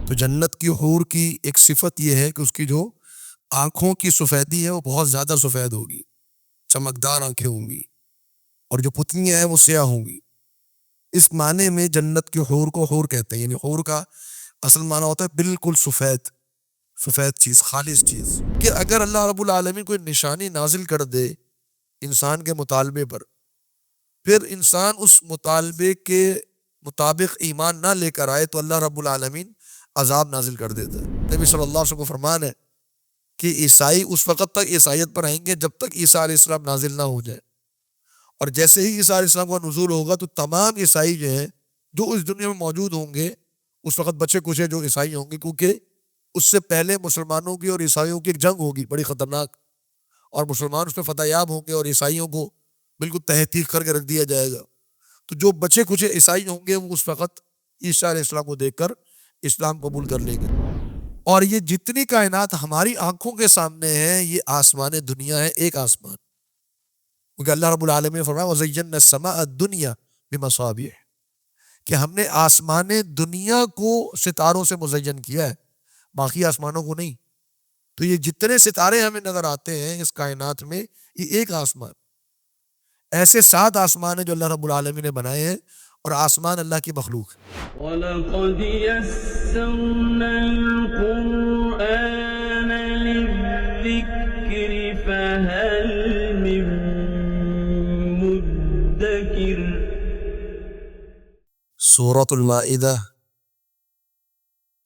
تو جنت کی حور کی ایک صفت یہ ہے کہ اس کی جو آنکھوں کی سفیدی ہے وہ بہت زیادہ سفید ہوگی، چمکدار آنکھیں ہوں گی، اور جو پتلیاں ہیں وہ سیاہ ہوں گی۔ اس معنی میں جنت کی حور کو حور کہتے ہیں، یعنی حور کا اصل معنی ہوتا ہے بالکل سفید چیز، خالص چیز۔ کہ اگر اللہ رب العالمین کوئی نشانی نازل کر دے انسان کے مطالبے پر، پھر انسان اس مطالبے کے مطابق ایمان نہ لے کر آئے تو اللہ رب العالمین عذاب نازل کر دیتا ہے۔ نبی صلی اللہ علیہ وسلم کو فرمان ہے کہ عیسائی اس وقت تک عیسائیت پر آئیں گے جب تک عیسیٰ علیہ السلام نازل نہ ہو جائے، اور جیسے ہی عیسیٰ علیہ السلام کا نزول ہوگا تو تمام عیسائی جو ہیں جو اس دنیا میں موجود ہوں گے، اس وقت بچے کچھ جو عیسائی ہوں گے، کیونکہ اس سے پہلے مسلمانوں کی اور عیسائیوں کی ایک جنگ ہوگی بڑی خطرناک، اور مسلمان اس میں فتح یاب ہوں گے اور عیسائیوں کو بالکل تحقیق کر کے رکھ دیا جائے گا۔ تو جو بچے کچھ عیسائی ہوں گے وہ اس وقت عیسیٰ علیہ السلام کو دیکھ کر اسلام قبول کر لیں گے۔ اور یہ جتنی کائنات ہماری آنکھوں کے سامنے ہے، یہ آسمان دنیا ہے، ایک آسمان، کیونکہ اللہ رب العالمین نے فرمایا وَزَيَّنَّا السَّمَاءَ الدُّنْيَا بِمَصَابِيحَ، کہ ہم نے آسمان دنیا کو ستاروں سے مزین کیا ہے، باقی آسمانوں کو نہیں۔ تو یہ جتنے ستارے ہمیں نظر آتے ہیں اس کائنات میں، یہ ایک آسمان، ایسے 7 آسمان ہیں جو اللہ رب العالمین نے بنائے ہیں، اور آسمان اللہ کی مخلوق ہے۔ وَلَقَدْ يَسَّرْنَا الْقُرْآنَ لِلذِّكْرِ فَهَلْ مِن مُدَّكِرٍ۔ سورۃ المائدہ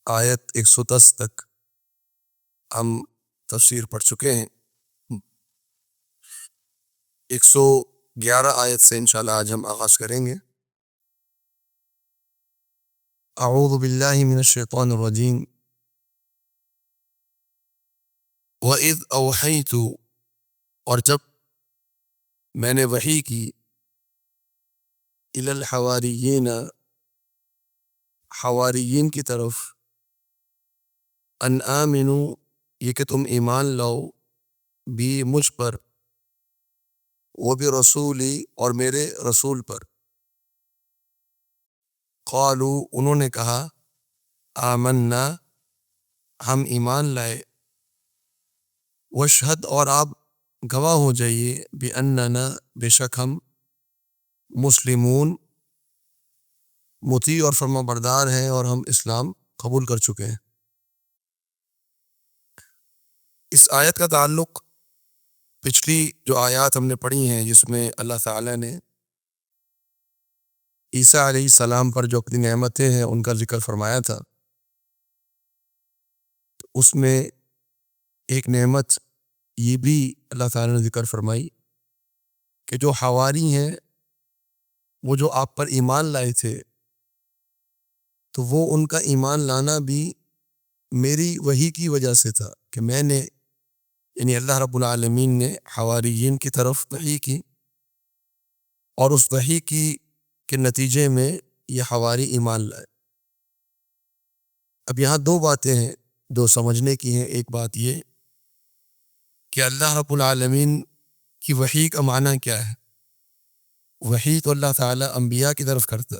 آیت 110 تک ہم تفسیر پڑھ چکے ہیں۔ 111 آیت سے انشاءاللہ آج ہم آغاز کریں گے۔ اعوذ باللہ من الشیطان الرجیم۔ وَإِذْ أَوْحَيْتُ، اور جب میں نے وحی کی، إِلَى الْحَوَارِيِّينَ، حواریین کی طرف، أَنْ آمِنُوا، یہ کہ تم ایمان لاؤ، بھی مجھ پر، وَبِرَسُولِي، اور میرے رسول پر۔ قالوا، انہوں نے کہا، آمنا، ہم ایمان لائے، واشہد، اور آپ گواہ ہو جائیے، بِأَنَّنَا، بے شک ہم، مسلمون، مطیع اور فرما بردار ہیں، اور ہم اسلام قبول کر چکے ہیں۔ اس آیت کا تعلق پچھلی جو آیات ہم نے پڑھی ہیں جس میں اللہ تعالیٰ نے عیسیٰ علیہ السلام پر جو اپنی نعمتیں ہیں ان کا ذکر فرمایا تھا، تو اس میں ایک نعمت یہ بھی اللہ تعالیٰ نے ذکر فرمائی کہ جو حواری ہیں، وہ جو آپ پر ایمان لائے تھے، تو وہ ان کا ایمان لانا بھی میری وحی کی وجہ سے تھا، کہ میں نے، یعنی اللہ رب العالمین نے حواریین کی طرف وحی کی، اور اس وحی کی کے نتیجے میں یہ حواری ایمان لائے۔ اب یہاں 2 باتیں ہیں جو سمجھنے کی ہیں۔ ایک بات یہ کہ اللہ رب العالمین کی وحی کا معنی کیا ہے۔ وحی تو اللہ تعالیٰ انبیاء کی طرف کرتا،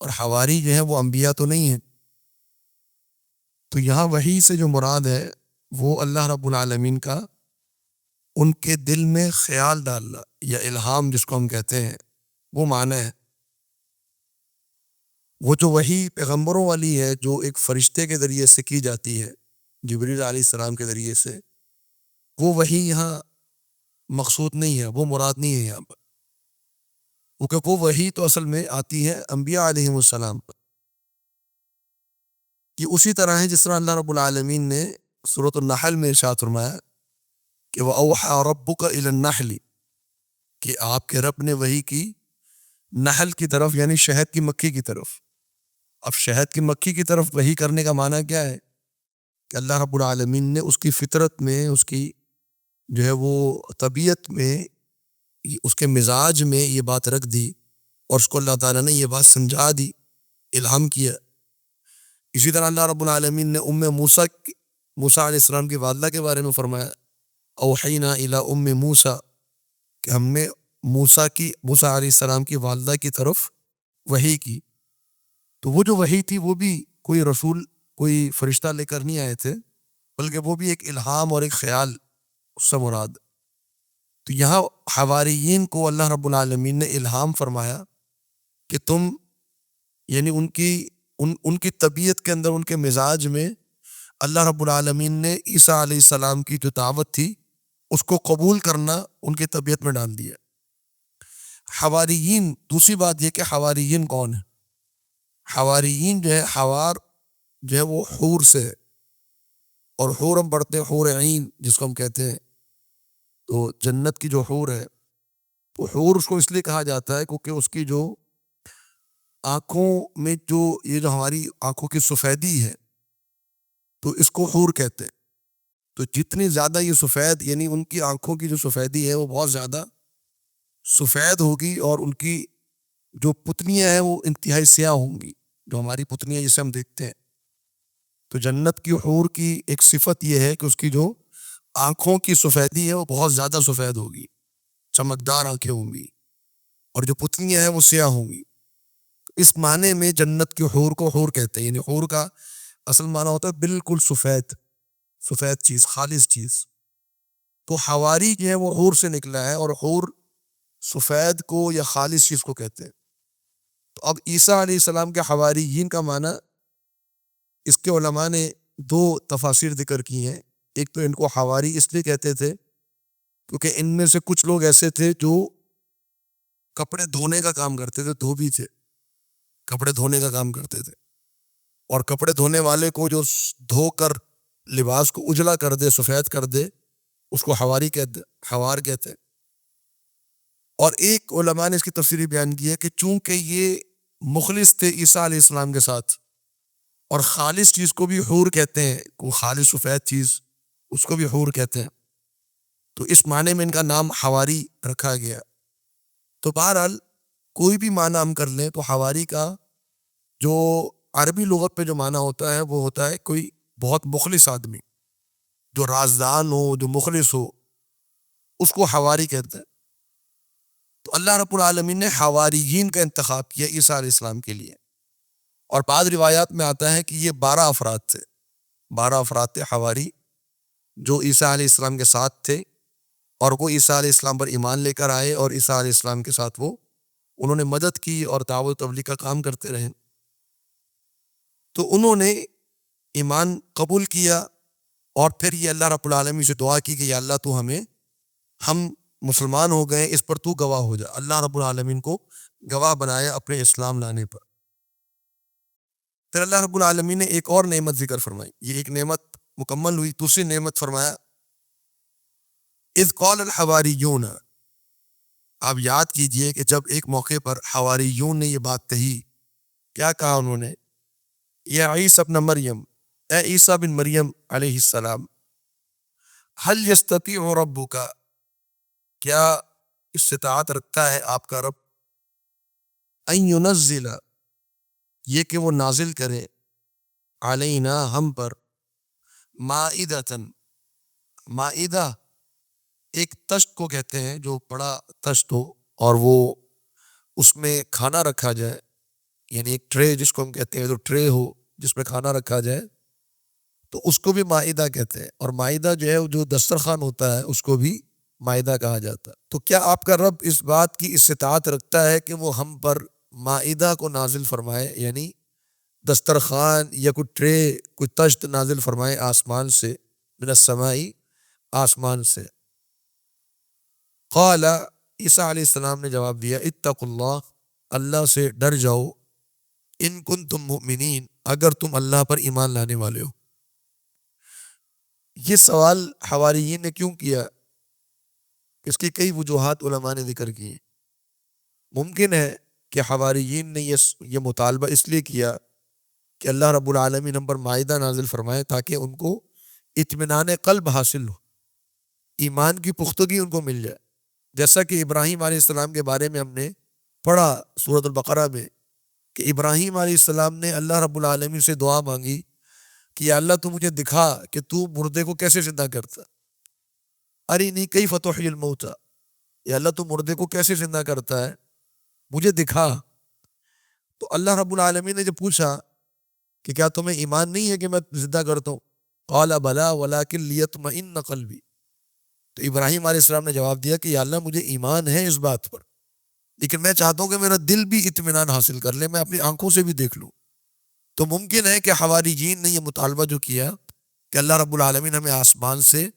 اور حواری جو ہے وہ انبیاء تو نہیں ہیں۔ تو یہاں وحی سے جو مراد ہے وہ اللہ رب العالمین کا ان کے دل میں خیال ڈالنا، یا الہام جس کو ہم کہتے ہیں، وہ معنی ہے۔ وہ جو وحی پیغمبروں والی ہے، جو ایک فرشتے کے ذریعے سے کی جاتی ہے، جبریل علیہ السلام کے ذریعے سے، وہ وحی یہاں مقصود نہیں ہے، وہ مراد نہیں ہے یہاں پر، کیونکہ وہ وحی تو اصل میں آتی ہے انبیاء علیہ السلام پر۔ یہ اسی طرح ہے جس طرح اللہ رب العالمین نے سورۃ النحل میں ارشاد فرمایا کہ وَأَوْحَىٰ رَبُّكَ إِلَى النَّحْلِ، کہ آپ کے رب نے وحی کی نحل کی طرف، یعنی شہد کی مکھی کی طرف۔ اب شہد کی مکھی کی طرف وحی کرنے کا معنی کیا ہے کہ اللہ رب العالمین نے اس کی فطرت میں، اس کی جو ہے وہ طبیعت میں، اس کے مزاج میں یہ بات رکھ دی، اور اس کو اللہ تعالیٰ نے یہ بات سمجھا دی، الہام کیا۔ اسی طرح اللہ رب العالمین نے موسیٰ علیہ السلام کی والدہ کے بارے میں فرمایا اوحینا الی موسیٰ، کہ ہم نے موسیٰ علیہ السلام کی والدہ کی طرف وحی کی۔ تو وہ جو وحی تھی وہ بھی کوئی رسول کوئی فرشتہ لے کر نہیں آئے تھے، بلکہ وہ بھی ایک الہام اور ایک خیال اس سے مراد۔ تو یہاں حواریین کو اللہ رب العالمین نے الہام فرمایا کہ تم یعنی ان کی طبیعت کے اندر، ان کے مزاج میں اللہ رب العالمین نے عیسیٰ علیہ السلام کی جو دعوت تھی اس کو قبول کرنا ان کی طبیعت میں ڈال دیا۔ حواریین، دوسری بات یہ کہ حواریین کون ہے؟ حواریین جو ہے، حوار جو ہے وہ حور سے ہے، اور حور ہم پڑھتے ہیں حور عین جس کو ہم کہتے ہیں، تو جنت کی جو حور ہے، تو حور اس کو اس لیے کہا جاتا ہے کیونکہ اس کی جو آنکھوں میں یہ جو ہماری آنکھوں کی سفیدی ہے تو اس کو حور کہتے ہیں۔ تو جتنی زیادہ یہ سفید، یعنی ان کی آنکھوں کی جو سفیدی ہے وہ بہت زیادہ سفید ہوگی، اور ان کی جو پتلیاں ہیں وہ انتہائی سیاہ ہوں گی، جو ہماری پتلیاں جسے ہم دیکھتے ہیں۔ تو جنت کی حور کی ایک صفت یہ ہے کہ اس کی جو آنکھوں کی سفیدی ہے وہ بہت زیادہ سفید ہوگی، چمکدار آنکھیں ہوں گی، اور جو پتلیاں ہیں وہ سیاہ ہوں گی۔ اس معنی میں جنت کی حور کو حور کہتے ہیں، یعنی حور کا اصل معنی ہوتا ہے بالکل سفید چیز، خالص چیز۔ تو حواری جو ہے وہ حور سے نکلا ہے، اور حور سفید کو یا خالص چیز کو کہتے ہیں۔ تو اب عیسیٰ علیہ السلام کے حواریین کا معنی، اس کے علماء نے دو تفاسیر ذکر کی ہیں۔ ایک تو ان کو حواری اس لیے کہتے تھے کیونکہ ان میں سے کچھ لوگ ایسے تھے جو کپڑے دھونے کا کام کرتے تھے، دھوبی تھے، کپڑے دھونے کا کام کرتے تھے، اور کپڑے دھونے والے کو جو دھو کر لباس کو اجلا کر دے، سفید کر دے، اس کو حوار کہتے ہیں۔ اور ایک علماء نے اس کی تفسیری بیان کی ہے کہ چونکہ یہ مخلص تھے عیسیٰ علیہ السلام کے ساتھ، اور خالص چیز کو بھی حور کہتے ہیں، وہ خالص سفید چیز اس کو بھی حور کہتے ہیں، تو اس معنی میں ان کا نام حواری رکھا گیا۔ تو بہرحال کوئی بھی معنی ہم کر لیں تو حواری کا جو عربی لغت پہ جو معنی ہوتا ہے وہ ہوتا ہے کوئی بہت مخلص آدمی، جو رازدان ہو، جو مخلص ہو، اس کو حواری کہتے ہیں۔ تو اللہ رب العالمین نے حواریین کا انتخاب کیا عیسیٰ علیہ السلام کے لیے، اور بعض روایات میں آتا ہے کہ یہ 12 افراد تھے، 12 افراد تھے حواری جو عیسیٰ علیہ السلام کے ساتھ تھے، اور وہ عیسیٰ علیہ السلام پر ایمان لے کر آئے، اور عیسیٰ علیہ السلام کے ساتھ انہوں نے مدد کی اور دعوت و تبلیغ کا کام کرتے رہے۔ تو انہوں نے ایمان قبول کیا، اور پھر یہ اللہ رب العالمین سے دعا کی کہ یا اللہ تو ہم مسلمان ہو گئے، اس پر تو گواہ ہو جا۔ اللہ رب العالمین کو گواہ بنایا اپنے اسلام لانے پر۔ پھر اللہ رب العالمین نے ایک اور نعمت ذکر فرمائی، یہ ایک نعمت مکمل ہوئی، دوسری نعمت فرمایا اذ قال الحواریون۔ آپ یاد کیجئے کہ جب ایک موقع پر حواریون نے یہ بات کہی، کیا کہا انہوں نے؟ یا عیسیٰ ابن مریم، اے عیسیٰ بن مریم علیہ السلام، هل یستطیع ربک، کیا استطاعت رکھتا ہے آپ کا رب، ان ینزل، یہ کہ وہ نازل کرے، علینا، ہم پر، مائدۃ، مائدہ ایک تشت کو کہتے ہیں، جو بڑا تشت ہو اور وہ اس میں کھانا رکھا جائے، یعنی ایک ٹرے جس کو ہم کہتے ہیں، جو ٹرے ہو جس میں کھانا رکھا جائے، تو اس کو بھی مائدہ کہتے ہیں۔ اور مائدہ جو ہے جو دسترخوان ہوتا ہے اس کو بھی مائدہ کہا جاتا ہے۔ تو کیا آپ کا رب اس بات کی استطاعت رکھتا ہے کہ وہ ہم پر مائدہ کو نازل فرمائے، یعنی دسترخوان یا کوئی ٹرے، کوئی تشت نازل فرمائے آسمان سے، من السماء، آسمان سے؟ قال، عیسیٰ علیہ السلام نے جواب دیا، اتقوا اللہ، اللہ سے ڈر جاؤ، ان کنتم مؤمنین، اگر تم اللہ پر ایمان لانے والے ہو۔ یہ سوال حواریین نے کیوں کیا؟ اس کی کئی وجوہات علماء نے ذکر کی ہیں۔ ممکن ہے کہ حواریین نے یہ مطالبہ اس لیے کیا کہ اللہ رب العالمین ہم پر مائدہ نازل فرمائے تاکہ ان کو اطمینان قلب حاصل ہو، ایمان کی پختگی ان کو مل جائے، جیسا کہ ابراہیم علیہ السلام کے بارے میں ہم نے پڑھا سورۃ البقرہ میں کہ ابراہیم علیہ السلام نے اللہ رب العالمین سے دعا مانگی کہ یا اللہ تو مجھے دکھا کہ تو مردے کو کیسے زندہ کرتا، ارینی کیف تحیی الموتیٰ، یا اللہ تو مردے کو کیسے زندہ کرتا ہے، مجھے دکھا۔ تو اللہ رب العالمین نے جب پوچھا کہ کیا تمہیں ایمان نہیں ہے کہ میں زندہ کرتا ہوں؟ قال بلا ولکن لیطمئن قلبی، تو ابراہیم علیہ السلام نے جواب دیا کہ یا اللہ مجھے ایمان ہے اس بات پر، لیکن میں چاہتا ہوں کہ میرا دل بھی اطمینان حاصل کر لے، میں اپنی آنکھوں سے بھی دیکھ لوں۔ تو ممکن ہے کہ حواریین نے یہ مطالبہ جو کیا کہ اللہ رب العالمین ہمیں آسمان سے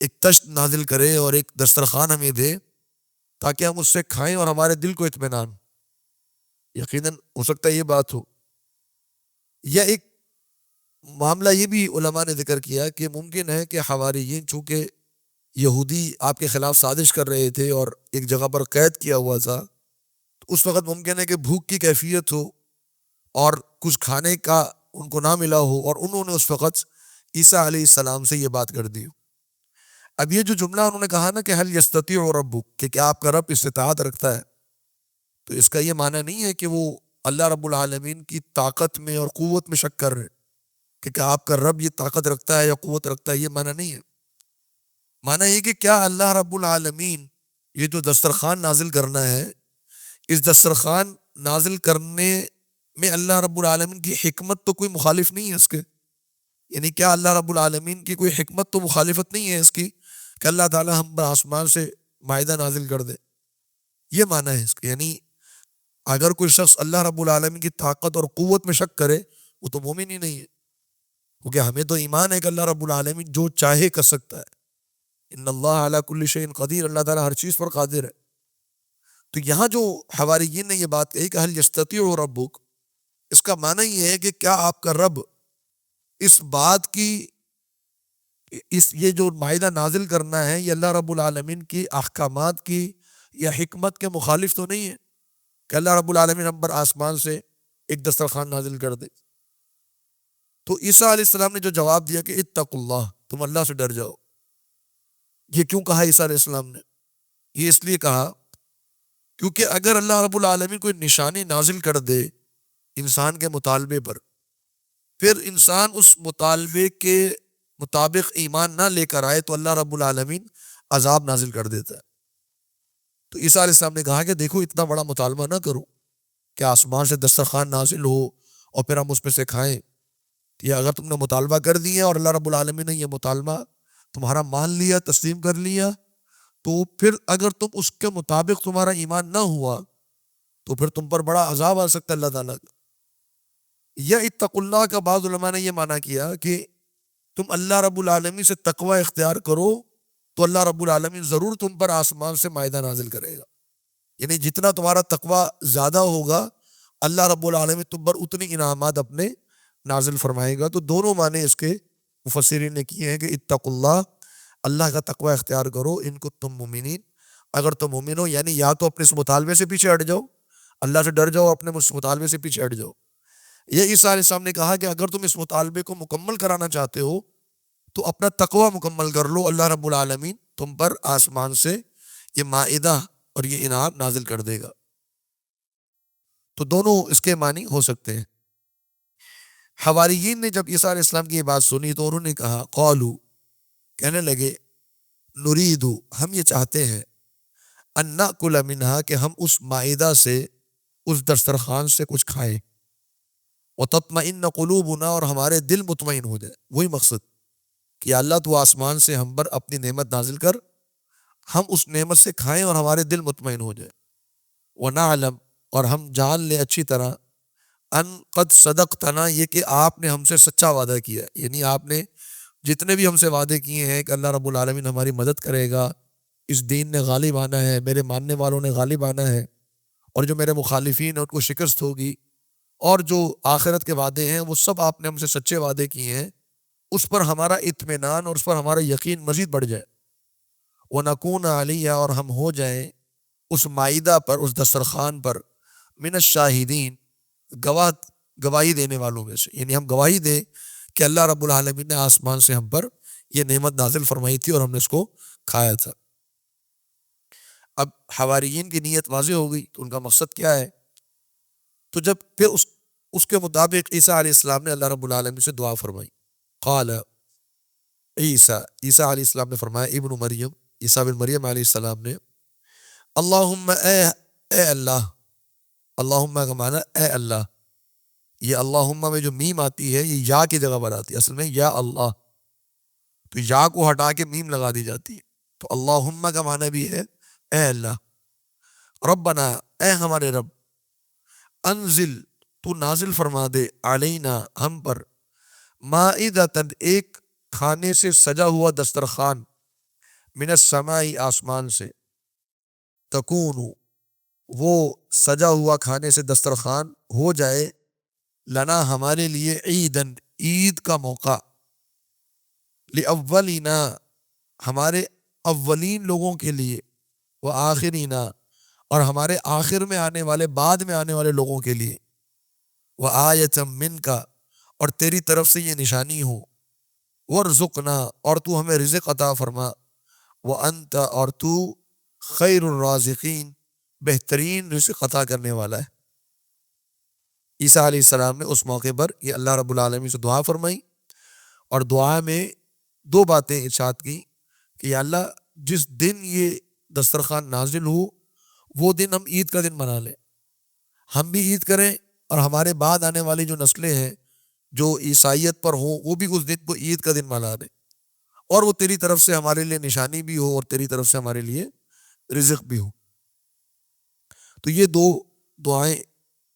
ایک تشت نازل کرے اور ایک دسترخوان ہمیں دے تاکہ ہم اس سے کھائیں اور ہمارے دل کو اطمینان، یقیناً ہو سکتا ہے یہ بات ہو۔ یا ایک معاملہ یہ بھی علماء نے ذکر کیا کہ ممکن ہے کہ حواریین چونکہ یہودی آپ کے خلاف سازش کر رہے تھے اور ایک جگہ پر قید کیا ہوا تھا، تو اس وقت ممکن ہے کہ بھوک کی کیفیت ہو اور کچھ کھانے کا ان کو نہ ملا ہو، اور انہوں نے اس وقت عیسیٰ علیہ السلام سے یہ بات کر دی۔ اب یہ جو جملہ انہوں نے کہا نا کہ حل یستطیع ربک، کہ کیا آپ کا رب استطاعت رکھتا ہے، تو اس کا یہ معنی نہیں ہے کہ وہ اللہ رب العالمین کی طاقت میں اور قوت میں شک کر رہے کہ کیا آپ کا رب یہ طاقت رکھتا ہے یا قوت رکھتا ہے، یہ معنی نہیں ہے۔ معنی یہ کہ کیا اللہ رب العالمین یہ جو دسترخوان نازل کرنا ہے، اس دسترخوان نازل کرنے میں اللہ رب العالمین کی حکمت تو کوئی مخالف نہیں ہے اس کے، یعنی کیا اللہ رب العالمین کی کوئی حکمت تو مخالفت نہیں ہے اس کی کہ اللہ تعالیٰ ہم پر آسمان سے مائدہ نازل کر دے، یہ معنی ہے اس کا۔ یعنی اگر کوئی شخص اللہ رب العالمین کی طاقت اور قوت میں شک کرے وہ تو مومن ہی نہیں ہے، کیونکہ ہمیں تو ایمان ہے کہ اللہ رب العالمین جو چاہے کر سکتا ہے، ان اللہ علی کل شیء قدیر، اللہ تعالیٰ ہر چیز پر قادر ہے۔ تو یہاں جو حواریین نے یہ بات کہی کہ حل یستطیع ربک، اس کا معنی یہ ہے کہ کیا آپ کا رب اس بات کی، یہ جو مائدہ نازل کرنا ہے یہ اللہ رب العالمین کی احکامات کی یا حکمت کے مخالف تو نہیں ہے کہ اللہ رب العالمین ہم پر آسمان سے ایک دسترخوان نازل کر دے؟ تو عیسیٰ علیہ السلام نے جو جواب دیا کہ اتقوا اللہ، تم اللہ سے ڈر جاؤ، یہ کیوں کہا عیسیٰ علیہ السلام نے؟ یہ اس لیے کہا کیونکہ اگر اللہ رب العالمین کوئی نشانی نازل کر دے انسان کے مطالبے پر، پھر انسان اس مطالبے کے مطابق ایمان نہ لے کر آئے تو اللہ رب العالمین عذاب نازل کر دیتا ہے۔ تو عیسیٰ علیہ السلام نے کہا کہ دیکھو اتنا بڑا مطالبہ نہ کرو کہ آسمان سے دسترخوان نازل ہو اور پھر ہم اس میں سے کھائیں، یا اگر تم نے مطالبہ کر دیا اور اللہ رب العالمین نے یہ مطالبہ تمہارا مان لیا، تسلیم کر لیا، تو پھر اگر تم اس کے مطابق تمہارا ایمان نہ ہوا تو پھر تم پر بڑا عذاب آ سکتا ہے اللہ تعالیٰ کا۔ یا اتقوا اللہ کا بعض علماء نے یہ معنی کیا کہ تم اللہ رب العالمین سے تقوی اختیار کرو تو اللہ رب العالمین ضرور تم پر آسمان سے مائدہ نازل کرے گا، یعنی جتنا تمہارا تقوی زیادہ ہوگا اللہ رب العالمین تم پر اتنی انعامات اپنے نازل فرمائے گا۔ تو دونوں معنی اس کے مفسرین نے کیے ہیں کہ اتقوا اللہ، اللہ کا تقوی اختیار کرو، ان کو تم مومنین، اگر تم مومن ہو، یعنی یا تو اپنے اس مطالبے سے پیچھے ہٹ جاؤ، اللہ سے ڈر جاؤ، اپنے اس مطالبے سے پیچھے ہٹ جاؤ۔ یہ عیسیٰ علیہ السلام نے کہا کہ اگر تم اس مطالبے کو مکمل کرانا چاہتے ہو تو اپنا تقوی مکمل کر لو، اللہ رب العالمین تم پر آسمان سے یہ مائدہ اور یہ انعام نازل کر دے گا۔ تو دونوں اس کے معنی ہو سکتے ہیں۔ حواریین نے جب عیسیٰ علیہ السلام کی یہ بات سنی تو انہوں نے کہا، قالو، کہنے لگے، نرید، ہم یہ چاہتے ہیں، ان ناکل منہا، کہ ہم اس مائدہ سے، اس دسترخوان سے کچھ کھائیں، وتطمئن قلوبنا، اور ہمارے دل مطمئن ہو جائے، وہی مقصد کہ اللہ تو آسمان سے ہم پر اپنی نعمت نازل کر، ہم اس نعمت سے کھائیں اور ہمارے دل مطمئن ہو جائے، ونعلم، اور ہم جان لیں اچھی طرح، ان قد صدقتنا، یہ کہ آپ نے ہم سے سچا وعدہ کیا ہے، یعنی آپ نے جتنے بھی ہم سے وعدے کیے ہیں کہ اللہ رب العالمین ہماری مدد کرے گا، اس دین نے غالب آنا ہے، میرے ماننے والوں نے غالب آنا ہے، اور جو میرے مخالفین ہیں ان کو شکست ہوگی، اور جو آخرت کے وعدے ہیں وہ سب آپ نے ہم سے سچے وعدے کیے ہیں، اس پر ہمارا اطمینان اور اس پر ہمارا یقین مزید بڑھ جائے، وَنَكُونَ عَلَيْهَا، اور ہم ہو جائیں اس مائدہ پر، اس دسترخوان پر، من الشاہدین، گواہی دینے والوں میں سے، یعنی ہم گواہی دیں کہ اللہ رب العالمین نے آسمان سے ہم پر یہ نعمت نازل فرمائی تھی اور ہم نے اس کو کھایا تھا۔ اب حواریین کی نیت واضح ہو گئی تو ان کا مقصد کیا ہے، تو جب پھر اس کے مطابق عیسیٰ علیہ السلام نے اللہ رب العالمین سے دعا فرمائی۔ قال عیسیٰ علیہ السلام نے فرمایا، ابن مریم، عیسیٰ بن مریم علیہ السلام نے، اللہم، اے اللہ، اللہم کا معنی اے اللہ، یہ اللہم میں جو میم آتی ہے یہ یا کی جگہ پر آتی ہے، اصل میں یا اللہ، تو یا کو ہٹا کے میم لگا دی جاتی ہے، تو اللہم کا معنی بھی ہے اے اللہ، ربنا اے ہمارے رب، انزل تو نازل فرما دے، علینا ہم پر، مائدۃ ایک کھانے سے سجا ہوا دسترخوان، من السماء آسمان سے، تکون وہ سجا ہوا کھانے سے دسترخوان ہو جائے، لنا ہمارے لیے، عیدن عید کا موقع، لأولینا ہمارے اولین لوگوں کے لیے، وہ آخرینا اور ہمارے آخر میں آنے والے، بعد میں آنے والے لوگوں کے لیے، وہ آیۃ من کا اور تیری طرف سے یہ نشانی ہو، ورزقنا اور تو ہمیں رزق عطا فرما، وانت اور تو خیر الرازقین بہترین رزق عطا کرنے والا ہے۔ عیسیٰ علیہ السلام نے اس موقع پر یہ اللہ رب العالمین سے دعا فرمائی، اور دعا میں دو باتیں ارشاد کی کہ یا اللہ جس دن یہ دسترخوان نازل ہو وہ دن ہم عید کا دن منا لیں، ہم بھی عید کریں اور ہمارے بعد آنے والی جو نسلیں ہیں جو عیسائیت پر ہوں وہ بھی اس دن کو عید کا دن منا دیں، اور وہ تیری طرف سے ہمارے لیے نشانی بھی ہو اور تیری طرف سے ہمارے لیے رزق بھی ہو۔ تو یہ دو دعائیں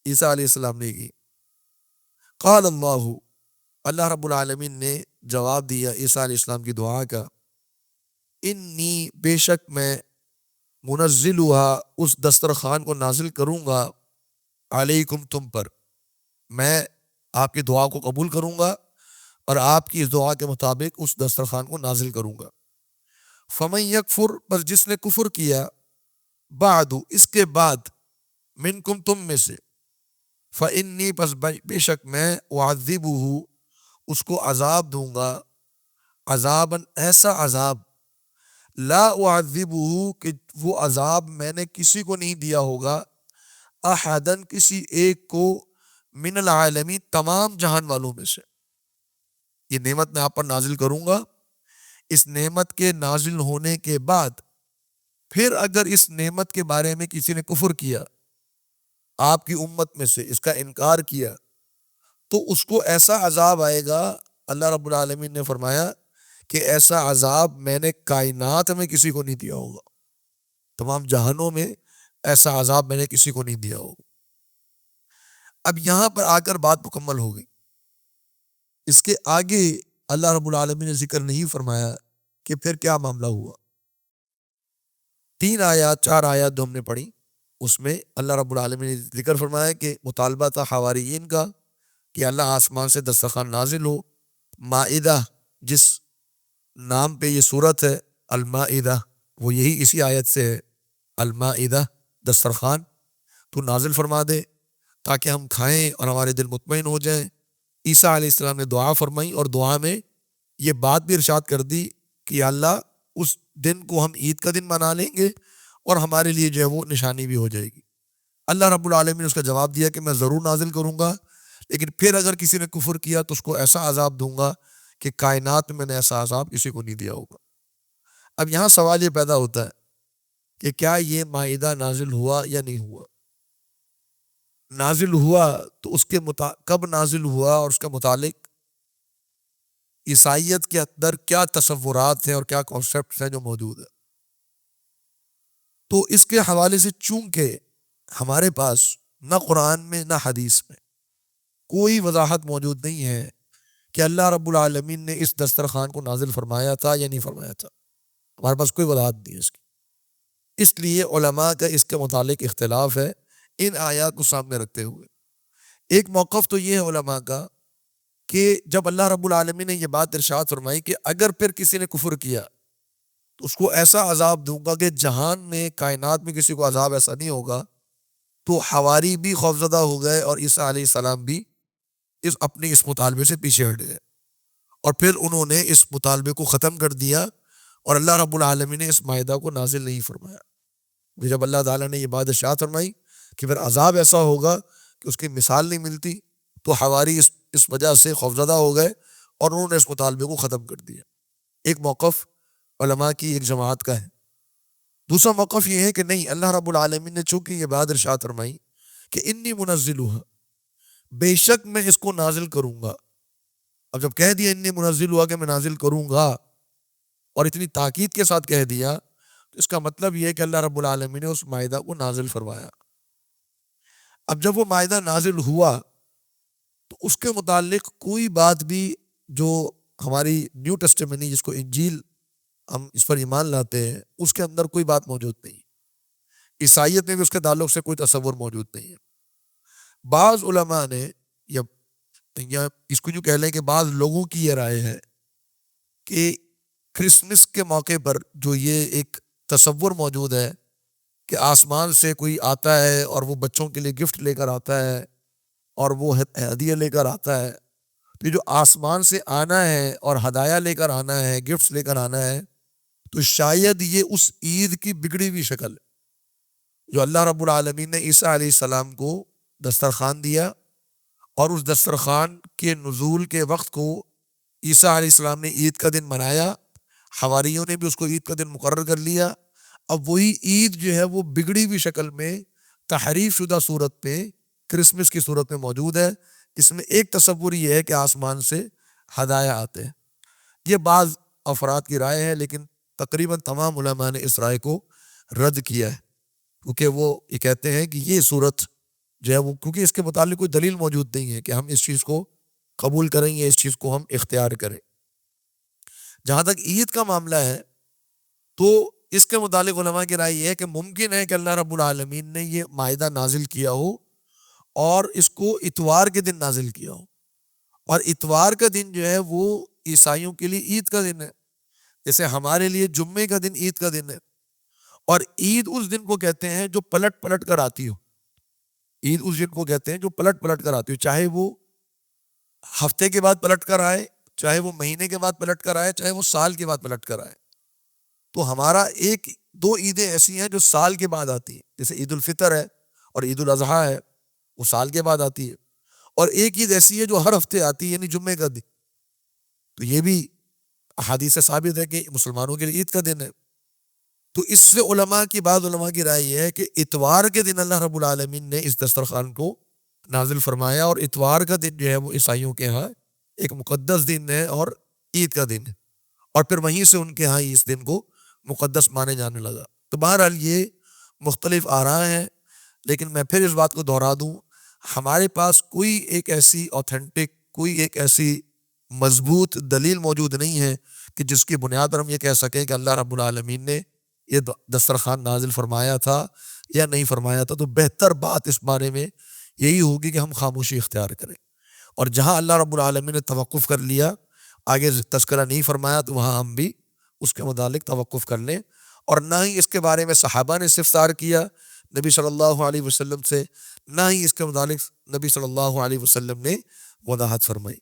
عیسیٰ علیہ السلام نے کی۔ قال اللہ، اللہ رب العالمین نے جواب دیا عیسیٰ علیہ السلام کی دعا کا، انی بے شک میں، منزلھا اس دسترخوان کو نازل کروں گا، علیکم تم پر، میں آپ کی دعا کو قبول کروں گا اور آپ کی اس دعا کے مطابق اس دسترخوان کو نازل کروں گا۔ فمن یکفر، بس جس نے کفر کیا، بعد اس کے بعد، منکم تم میں سے، فانی بس بے شک میں، اعذبہ اس کو عذاب دوں گا، عذاباً ایسا عذاب، لا اعذبہ کہ وہ عذاب میں نے کسی کو نہیں دیا ہوگا، احدن کسی ایک کو، من العالمین تمام جہان والوں میں سے۔ یہ نعمت میں آپ پر نازل کروں گا، اس نعمت کے نازل ہونے کے بعد پھر اگر اس نعمت کے بارے میں کسی نے کفر کیا آپ کی امت میں سے، اس کا انکار کیا، تو اس کو ایسا عذاب آئے گا، اللہ رب العالمین نے فرمایا کہ ایسا عذاب میں نے کائنات میں کسی کو نہیں دیا ہوگا، تمام جہانوں میں ایسا عذاب میں نے کسی کو نہیں دیا ہوگا۔ اب یہاں پر آ کر بات مکمل ہو گئی، اس کے آگے اللہ رب العالمین نے ذکر نہیں فرمایا کہ پھر کیا معاملہ ہوا۔ 3 آیات 4 آیات جو ہم نے پڑھی اس میں اللہ رب العالمین نے ذکر فرمایا کہ مطالبہ تھا حواریین کا کہ اللہ آسمان سے دسترخوان نازل ہو، مائدہ جس نام پہ یہ صورت ہے المائدہ، وہ یہی اسی آیت سے ہے، المائدہ دسترخوان، تو نازل فرما دے تاکہ ہم کھائیں اور ہمارے دل مطمئن ہو جائیں۔ عیسیٰ علیہ السلام نے دعا فرمائی اور دعا میں یہ بات بھی ارشاد کر دی کہ یا اللہ اس دن کو ہم عید کا دن منا لیں گے اور ہمارے لیے جو ہے وہ نشانی بھی ہو جائے گی۔ اللہ رب العالمین نے اس کا جواب دیا کہ میں ضرور نازل کروں گا، لیکن پھر اگر کسی نے کفر کیا تو اس کو ایسا عذاب دوں گا کہ کائنات میں نے ایسا عذاب کسی کو نہیں دیا ہوگا۔ اب یہاں سوال یہ پیدا ہوتا ہے کہ کیا یہ مائدہ نازل ہوا یا نہیں ہوا؟ نازل ہوا تو اس کے کب نازل ہوا اور اس کے متعلق عیسائیت کے اندر کیا تصورات ہیں اور کیا کانسیپٹس ہیں جو موجود ہیں؟ تو اس کے حوالے سے چونکہ ہمارے پاس نہ قرآن میں نہ حدیث میں کوئی وضاحت موجود نہیں ہے کہ اللہ رب العالمین نے اس دسترخوان کو نازل فرمایا تھا یا نہیں فرمایا تھا، ہمارے پاس کوئی وضاحت نہیں ہے اس کی، اس لیے علماء کا اس کے متعلق اختلاف ہے ان آیات کو سامنے رکھتے ہوئے۔ ایک موقف تو یہ ہے علماء کا کہ جب اللہ رب العالمین نے یہ بات ارشاد فرمائی کہ اگر پھر کسی نے کفر کیا تو اس کو ایسا عذاب دوں گا کہ جہان میں کائنات میں کسی کو عذاب ایسا نہیں ہوگا، تو حواری بھی خوفزدہ ہو گئے اور عیسیٰ علیہ السلام بھی اس مطالبے سے پیچھے ہٹ گئے، اور پھر انہوں نے اس مطالبے کو ختم کر دیا اور اللہ رب العالمین نے اس مائدہ کو نازل نہیں فرمایا۔ جب اللہ تعالیٰ نے یہ بات ارشاد فرمائی کہ پھر عذاب ایسا ہوگا کہ اس کی مثال نہیں ملتی، تو حواری اس وجہ سے خوفزدہ ہو گئے اور انہوں نے اس مطالبے کو ختم کر دیا۔ ایک موقف علماء کی ایک جماعت کا ہے۔ دوسرا موقف یہ ہے کہ نہیں، اللہ رب العالمین نے چونکہ یہ بات ارشاد فرمائی کہ انی منزلھا، بے شک میں اس کو نازل کروں گا. اب جب کہہ دیا انی منزل ہوا کہ میں نازل کروں گا اور اتنی تاکید کے ساتھ کہہ دیا تو اس کا مطلب یہ ہے کہ اللہ رب العالمین نے اس مائدہ کو نازل فرمایا. اب جب وہ مائدہ نازل ہوا تو اس کے متعلق کوئی بات بھی جو ہماری نیو ٹیسٹمنی جس کو انجیل ہم اس پر ایمان لاتے ہیں اس کے اندر کوئی بات موجود نہیں. عیسائیت میں بھی اس کے تعلق سے کوئی تصور موجود نہیں ہے. بعض علماء نے یا اس کو جو کہہ لیں کہ بعض لوگوں کی یہ رائے ہے کہ کرسمس کے موقع پر جو یہ ایک تصور موجود ہے کہ آسمان سے کوئی آتا ہے اور وہ بچوں کے لیے گفٹ لے کر آتا ہے اور وہ ہدیہ لے کر آتا ہے، تو یہ جو آسمان سے آنا ہے اور ہدایہ لے کر آنا ہے، گفٹس لے کر آنا ہے، تو شاید یہ اس عید کی بگڑی ہوئی شکل ہے جو اللہ رب العالمین نے عیسیٰ علیہ السلام کو دسترخوان دیا اور اس دسترخوان کے نزول کے وقت کو عیسیٰ علیہ السلام نے عید کا دن منایا، حواریوں نے بھی اس کو عید کا دن مقرر کر لیا. اب وہی عید جو ہے وہ بگڑی ہوئی شکل میں تحریف شدہ صورت پہ کرسمس کی صورت میں موجود ہے. اس میں ایک تصور یہ ہے کہ آسمان سے ہدایہ آتے ہیں. یہ بعض افراد کی رائے ہے لیکن تقریباً تمام علماء نے اس رائے کو رد کیا ہے کیونکہ وہ یہ کہتے ہیں کہ یہ صورت جو ہے وہ کیونکہ اس کے متعلق کوئی دلیل موجود نہیں ہے کہ ہم اس چیز کو قبول کریں یا اس چیز کو ہم اختیار کریں. جہاں تک عید کا معاملہ ہے تو اس کے متعلق علماء کی رائے یہ ہے کہ ممکن ہے کہ اللہ رب العالمین نے یہ مائدہ نازل کیا ہو اور اس کو اتوار کے دن نازل کیا ہو، اور اتوار کا دن جو ہے وہ عیسائیوں کے لیے عید کا دن ہے جیسے ہمارے لیے جمعے کا دن عید کا دن ہے. اور عید اس دن کو کہتے ہیں جو پلٹ پلٹ کر آتی ہو. عید اس دن کو کہتے ہیں جو پلٹ پلٹ کر آتی ہو، چاہے وہ ہفتے کے بعد پلٹ کر آئے، چاہے وہ مہینے کے بعد پلٹ کر آئے، چاہے وہ سال کے بعد پلٹ کر آئے. تو ہمارا ایک دو عیدیں ایسی ہیں جو سال کے بعد آتی ہیں، جیسے عید الفطر ہے اور عید الاضحیٰ ہے، وہ سال کے بعد آتی ہے. اور ایک عید ایسی ہے جو ہر ہفتے آتی ہے، یعنی جمعے کا دن. تو یہ بھی احادیث سے ثابت ہے کہ مسلمانوں کے لیے عید کا دن ہے. تو اس سے بعض علماء کی رائے یہ ہے کہ اتوار کے دن اللہ رب العالمین نے اس دسترخوان کو نازل فرمایا، اور اتوار کا دن جو ہے وہ عیسائیوں کے ہاں ایک مقدس دن ہے اور عید کا دن ہے، اور پھر وہیں سے ان کے ہاں اس دن کو مقدس مانے جانے لگا. تو بہرحال یہ مختلف آراء ہیں، لیکن میں پھر اس بات کو دہرا دوں، ہمارے پاس کوئی ایک ایسی اوتھینٹک، کوئی ایک ایسی مضبوط دلیل موجود نہیں ہے کہ جس کی بنیاد پر ہم یہ کہہ سکیں کہ اللہ رب العالمین نے یہ دسترخوان نازل فرمایا تھا یا نہیں فرمایا تھا. تو بہتر بات اس بارے میں یہی ہوگی کہ ہم خاموشی اختیار کریں، اور جہاں اللہ رب العالمین نے توقف کر لیا، آگے تذکرہ نہیں فرمایا، تو وہاں ہم بھی اس کے متعلق توقف کر لیں. اور نہ ہی اس کے بارے میں صحابہ نے استفسار کیا نبی صلی اللہ علیہ وسلم سے، نہ ہی اس کے متعلق نبی صلی اللہ علیہ وسلم نے وضاحت فرمائی.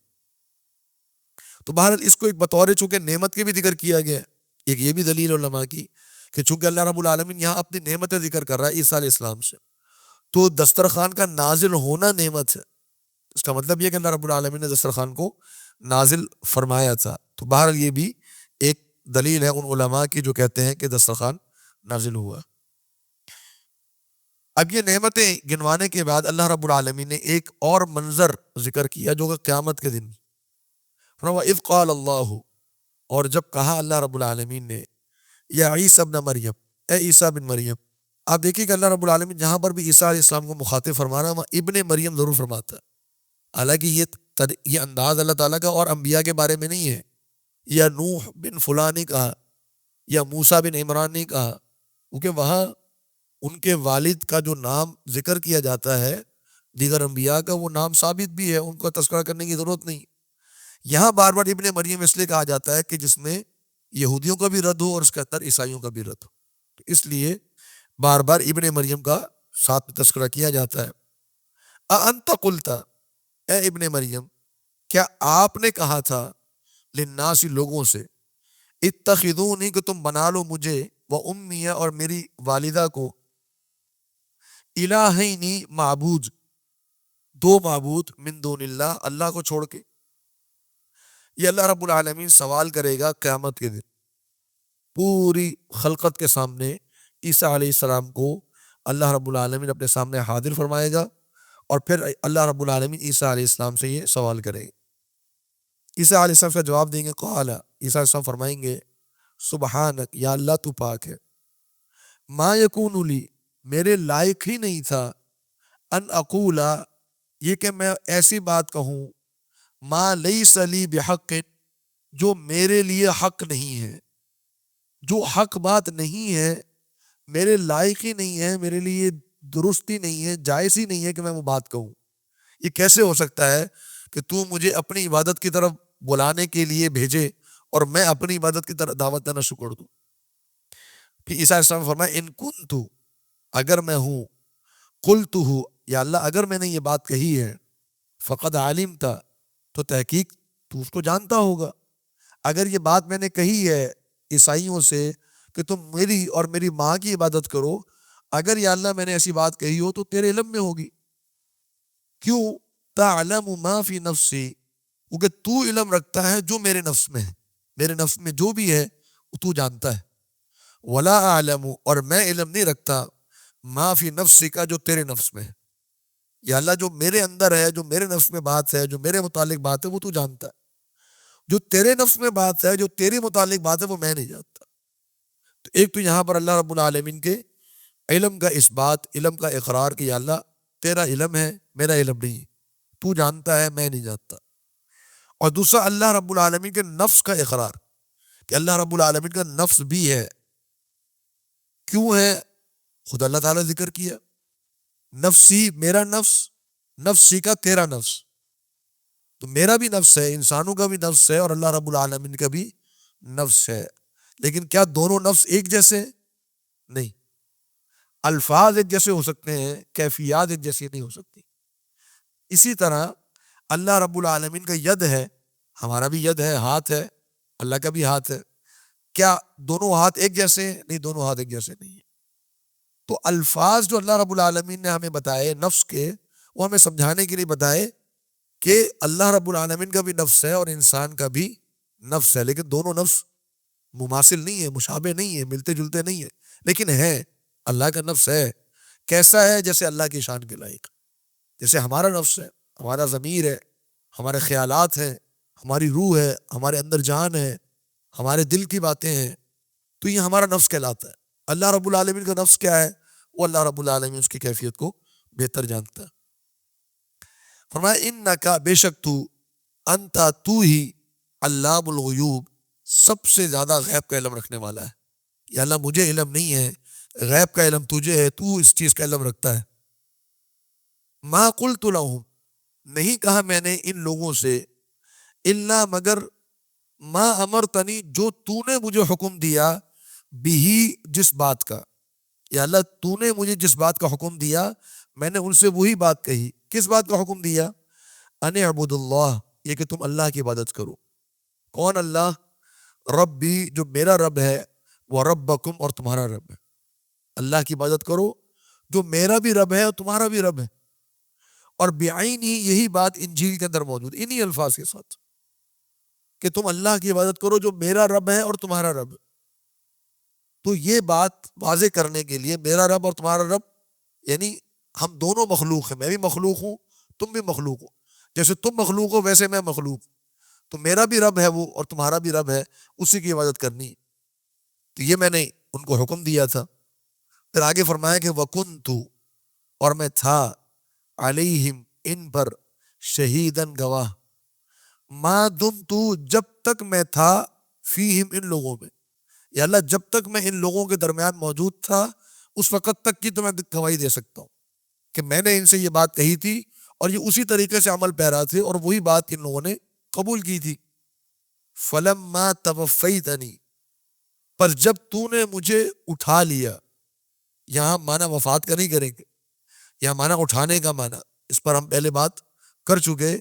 تو بہرحال اس کو ایک بطور چونکہ نعمت کے بھی ذکر کیا گیا، ایک یہ بھی دلیل علماء کی کہ چونکہ اللہ رب العالمین یہاں اپنی نعمت ذکر کر رہا ہے عیسیٰ علیہ السلام سے، تو دسترخوان کا نازل ہونا نعمت ہے. اس کا مطلب یہ کہ اللہ رب العالمین نے دسترخوان کو نازل فرمایا تھا. تو بہرحال یہ بھی ایک دلیل ہے ان علماء کی جو کہتے ہیں کہ دسترخوان نازل ہوا. اب یہ نعمتیں گنوانے کے بعد اللہ رب العالمین نے ایک اور منظر ذکر کیا جو کہ قیامت کے دن. اذ قال اللہ، اور جب کہا اللہ رب العالمین نے، یا عیسیٰ ابن مریم، اے عیسیٰ بن مریم. آپ دیکھیے کہ اللہ رب العالمین جہاں پر بھی عیسیٰ علیہ السلام کو مخاطب فرما رہا وہاں ابن مریم ضرور فرماتا ہے. حالانکہ یہ انداز اللہ تعالیٰ کا اور انبیاء کے بارے میں نہیں ہے، یا نوح بن فلاں نہیں کہا، یا موسیٰ بن عمران نہیں کہا، کیونکہ وہاں ان کے والد کا جو نام ذکر کیا جاتا ہے دیگر انبیاء کا وہ نام ثابت بھی ہے، ان کو تذکرہ کرنے کی ضرورت نہیں. یہاں بار بار ابن مریم اس لیے کہا جاتا ہے کہ جس میں یہودیوں کا بھی رد ہو اور اس کے اندر عیسائیوں کا بھی رد ہو، اس لیے بار بار ابن مریم کا ساتھ میں تذکرہ کیا جاتا ہے. اَأَنْتَ قُلْتَ، اے ابن مریم کیا آپ نے کہا تھا للناس لوگوں سے، اتخذونی کہ تم بنا لو مجھے، وَأُمِّيَ اور میری والدہ کو، الہینی معبود، دو معبود، من دون اللہ اللہ کو چھوڑ کے. یہ اللہ رب العالمین سوال کرے گا قیامت کے دن پوری خلقت کے سامنے. عیسیٰ علیہ السلام کو اللہ رب العالمین اپنے سامنے حاضر فرمائے گا اور پھر اللہ رب العالمین عیسیٰ علیہ السلام سے یہ سوال کریں گے. عیسیٰ علیہ السلام کا جواب دیں گے. قال عیسیٰ علیہ السلام فرمائیں گے سبحانک یا اللہ تو پاک ہے. ما یکون لی میرے لائق ہی نہیں تھا ان اقولا یہ کہ میں ایسی بات کہوں ما لیس لی بحق جو میرے لیے حق نہیں ہے, جو حق بات نہیں ہے, میرے لائق ہی نہیں ہے, میرے لیے درست ہی نہیں ہے, جائز ہی نہیں ہے کہ میں وہ بات کہوں. یہ کیسے ہو سکتا ہے کہ تو مجھے اپنی عبادت کی طرف بلانے کے لیے بھیجے اور میں اپنی عبادت کی طرف دعوت دینا شروع کر دوں. پھر عیسیٰ علیہ السلام فرمایا ان کنت اگر میں ہوں, قلت ہوں یا اللہ اگر میں نے یہ بات کہی ہے, فقد علمت تو تحقیق تو اس کو جانتا ہوگا. اگر یہ بات میں نے کہی ہے عیسائیوں سے کہ تم میری اور میری ماں کی عبادت کرو, اگر یا اللہ میں نے ایسی بات کہی ہو تو تیرے علم میں ہوگی. کیوں؟ تعلم ما فی نفسی کیونکہ تو علم رکھتا ہے جو میرے نفس میں ہے, میرے نفس میں جو بھی ہے وہ تو جانتا ہے. ولا اعلم اور میں علم نہیں رکھتا ما فی نفسی کا جو تیرے نفس میں ہے. یا اللہ جو میرے اندر ہے, جو میرے نفس میں بات ہے, جو میرے متعلق بات ہے وہ تو جانتا ہے. جو تیرے نفس میں بات ہے, جو تیرے متعلق بات ہے وہ میں نہیں جانتا. تو ایک تو یہاں پر اللہ رب العالمین کے علم کا اس بات, علم کا اقرار کہ یا اللہ تیرا علم ہے میرا علم نہیں, تو جانتا ہے میں نہیں جانتا. اور دوسرا اللہ رب العالمین کے نفس کا اقرار کہ اللہ رب العالمین کا نفس بھی ہے. کیوں ہے؟ خود اللہ تعالیٰ ذکر کیا نفسی میرا نفس, نفسی کا تیرا نفس. تو میرا بھی نفس ہے, انسانوں کا بھی نفس ہے اور اللہ رب العالمین کا بھی نفس ہے. لیکن کیا دونوں نفس ایک جیسے؟ نہیں. الفاظ ایک جیسے ہو سکتے ہیں, کیفیات ایک جیسی نہیں ہو سکتی. اسی طرح اللہ رب العالمین کا ید ہے, ہمارا بھی ید ہے, ہاتھ ہے, اللہ کا بھی ہاتھ ہے. کیا دونوں ہاتھ ایک جیسے ہیں؟ نہیں, دونوں ہاتھ ایک جیسے نہیں ہیں. تو الفاظ جو اللہ رب العالمین نے ہمیں بتائے نفس کے, وہ ہمیں سمجھانے کے لیے بتائے کہ اللہ رب العالمین کا بھی نفس ہے اور انسان کا بھی نفس ہے, لیکن دونوں نفس مماثل نہیں ہے, مشابہ نہیں ہے, ملتے جلتے نہیں ہے, لیکن ہے اللہ کا نفس ہے. کیسا ہے؟ جیسے اللہ کی شان کے لائق, جیسے ہمارا نفس ہے, ہمارا ضمیر ہے, ہمارے خیالات ہیں, ہماری روح ہے, ہمارے اندر جان ہے, ہمارے دل کی باتیں ہیں, تو یہ ہمارا نفس کہلاتا ہے. اللہ رب العالمین کا نفس کیا ہے؟ وہ اللہ رب العالمین اس کی کیفیت کو بہتر جانتا ہے. فرمایا انکا بے شک تو, انتا تو ہی علام الغیوب سب سے زیادہ غیب کا علم رکھنے والا ہے. یا اللہ مجھے علم نہیں ہے, غیب کا علم تجھے ہے, تو اس چیز کا علم رکھتا ہے. ما قلت لہم نہیں کہا میں نے ان لوگوں سے, الا مگر ما امرتنی جو تو نے مجھے حکم دیا, بھی جس بات کا. یا اللہ تو نے مجھے جس بات کا حکم دیا میں نے ان سے وہی بات کہی. کس بات کا حکم دیا؟ ان اعبدوا اللہ, یہ کہ تم اللہ کی عبادت کرو. کون اللہ؟ ربی جو میرا رب ہے, وہ ربکم اور تمہارا رب ہے. اللہ کی عبادت کرو جو میرا بھی رب ہے اور تمہارا بھی رب ہے. اور بعینی یہی بات انجیل کے اندر موجود, انہی الفاظ کے ساتھ کہ تم اللہ کی عبادت کرو جو میرا رب ہے اور تمہارا رب ہے. تو یہ بات واضح کرنے کے لیے میرا رب اور تمہارا رب یعنی ہم دونوں مخلوق ہیں, میں بھی مخلوق ہوں تم بھی مخلوق ہو, جیسے تم مخلوق ہو ویسے میں مخلوق. تو میرا بھی رب ہے وہ اور تمہارا بھی رب ہے, اسی کی عبادت کرنی. تو یہ میں نے ان کو حکم دیا تھا. پھر آگے فرمایا کہ وَكُنْتُ اور میں تھا علیہم ان پر شہیدن گواہ, ما دمت جب تک میں تھا فیہم ان لوگوں میں. یا اللہ جب تک میں ان لوگوں کے درمیان موجود تھا اس وقت تک کی تو میں گواہی دے سکتا ہوں کہ میں نے ان سے یہ بات کہی تھی اور یہ اسی طریقے سے عمل پیرا تھے اور وہی بات ان لوگوں نے قبول کی تھی. فلما توفیتنی پر جب تو نے مجھے اٹھا لیا, یہاں معنی وفات کا نہیں کریں گے, یہاں معنی اٹھانے کا معنی. اس پر ہم پہلے بات کر چکے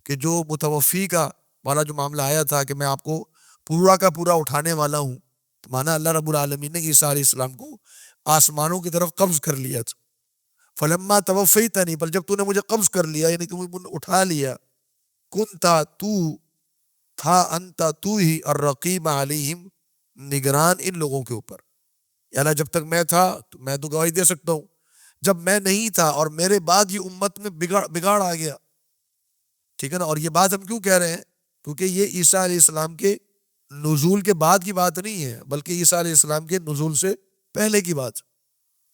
کہ جو متوفی کا والا جو معاملہ آیا تھا کہ میں آپ کو پورا کا پورا اٹھانے والا ہوں, تو معنی اللہ رب العالمین نے عیسیٰ علیہ السلام کو آسمانوں کی طرف قبض کر لیا تھا. فلما توفیتنی پر جب تو نے مجھے قبض کر لیا یعنی کہ مجھے اٹھا لیا, کنتا تو تھا, انتا تو ہی الرقیب علیہم نگران ان لوگوں کے اوپر. یا اللہ جب تک میں تھا تو میں تو گواہی دے سکتا ہوں, جب میں نہیں تھا اور میرے بعد یہ امت میں بگاڑ آ گیا. ٹھیک ہے نا. اور یہ بات ہم کیوں کہہ رہے ہیں؟ کیونکہ یہ عیسیٰ علیہ السلام کے نزول کے بعد کی بات نہیں ہے، بلکہ عیسیٰ علیہ السلام کے نزول سے پہلے کی بات.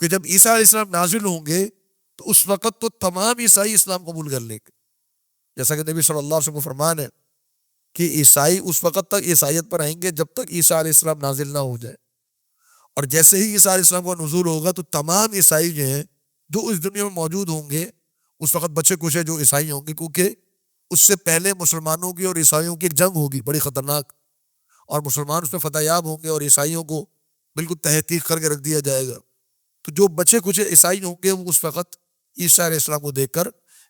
کہ جب عیسیٰ علیہ السلام نازل ہوں گے تو اس وقت تو تمام عیسائی اسلام قبول کر لیں گے، جیسا کہ نبی صلی اللہ علیہ وسلم کو فرمان ہے کہ عیسائی اس وقت تک عیسائیت پر آئیں گے جب تک عیسیٰ علیہ السلام نازل نہ ہو جائے. اور جیسے ہی عیسیٰ علیہ السلام کا نزول ہوگا تو تمام عیسائی جو ہیں جو اس دنیا میں موجود ہوں گے، اس وقت بچے کچھ جو عیسائی ہوں گے، کیونکہ اس سے پہلے مسلمانوں کی اور عیسائیوں کی ایک جنگ ہوگی بڑی خطرناک، اور مسلمان اس میں فتح یاب ہوں گے اور عیسائیوں کو بالکل تحقیق کر کے رکھ دیا جائے گا. تو جو بچے کچھ عیسائی ہوں گے وہ اس وقت عیسیٰ علیہ السلام کو دیکھ کر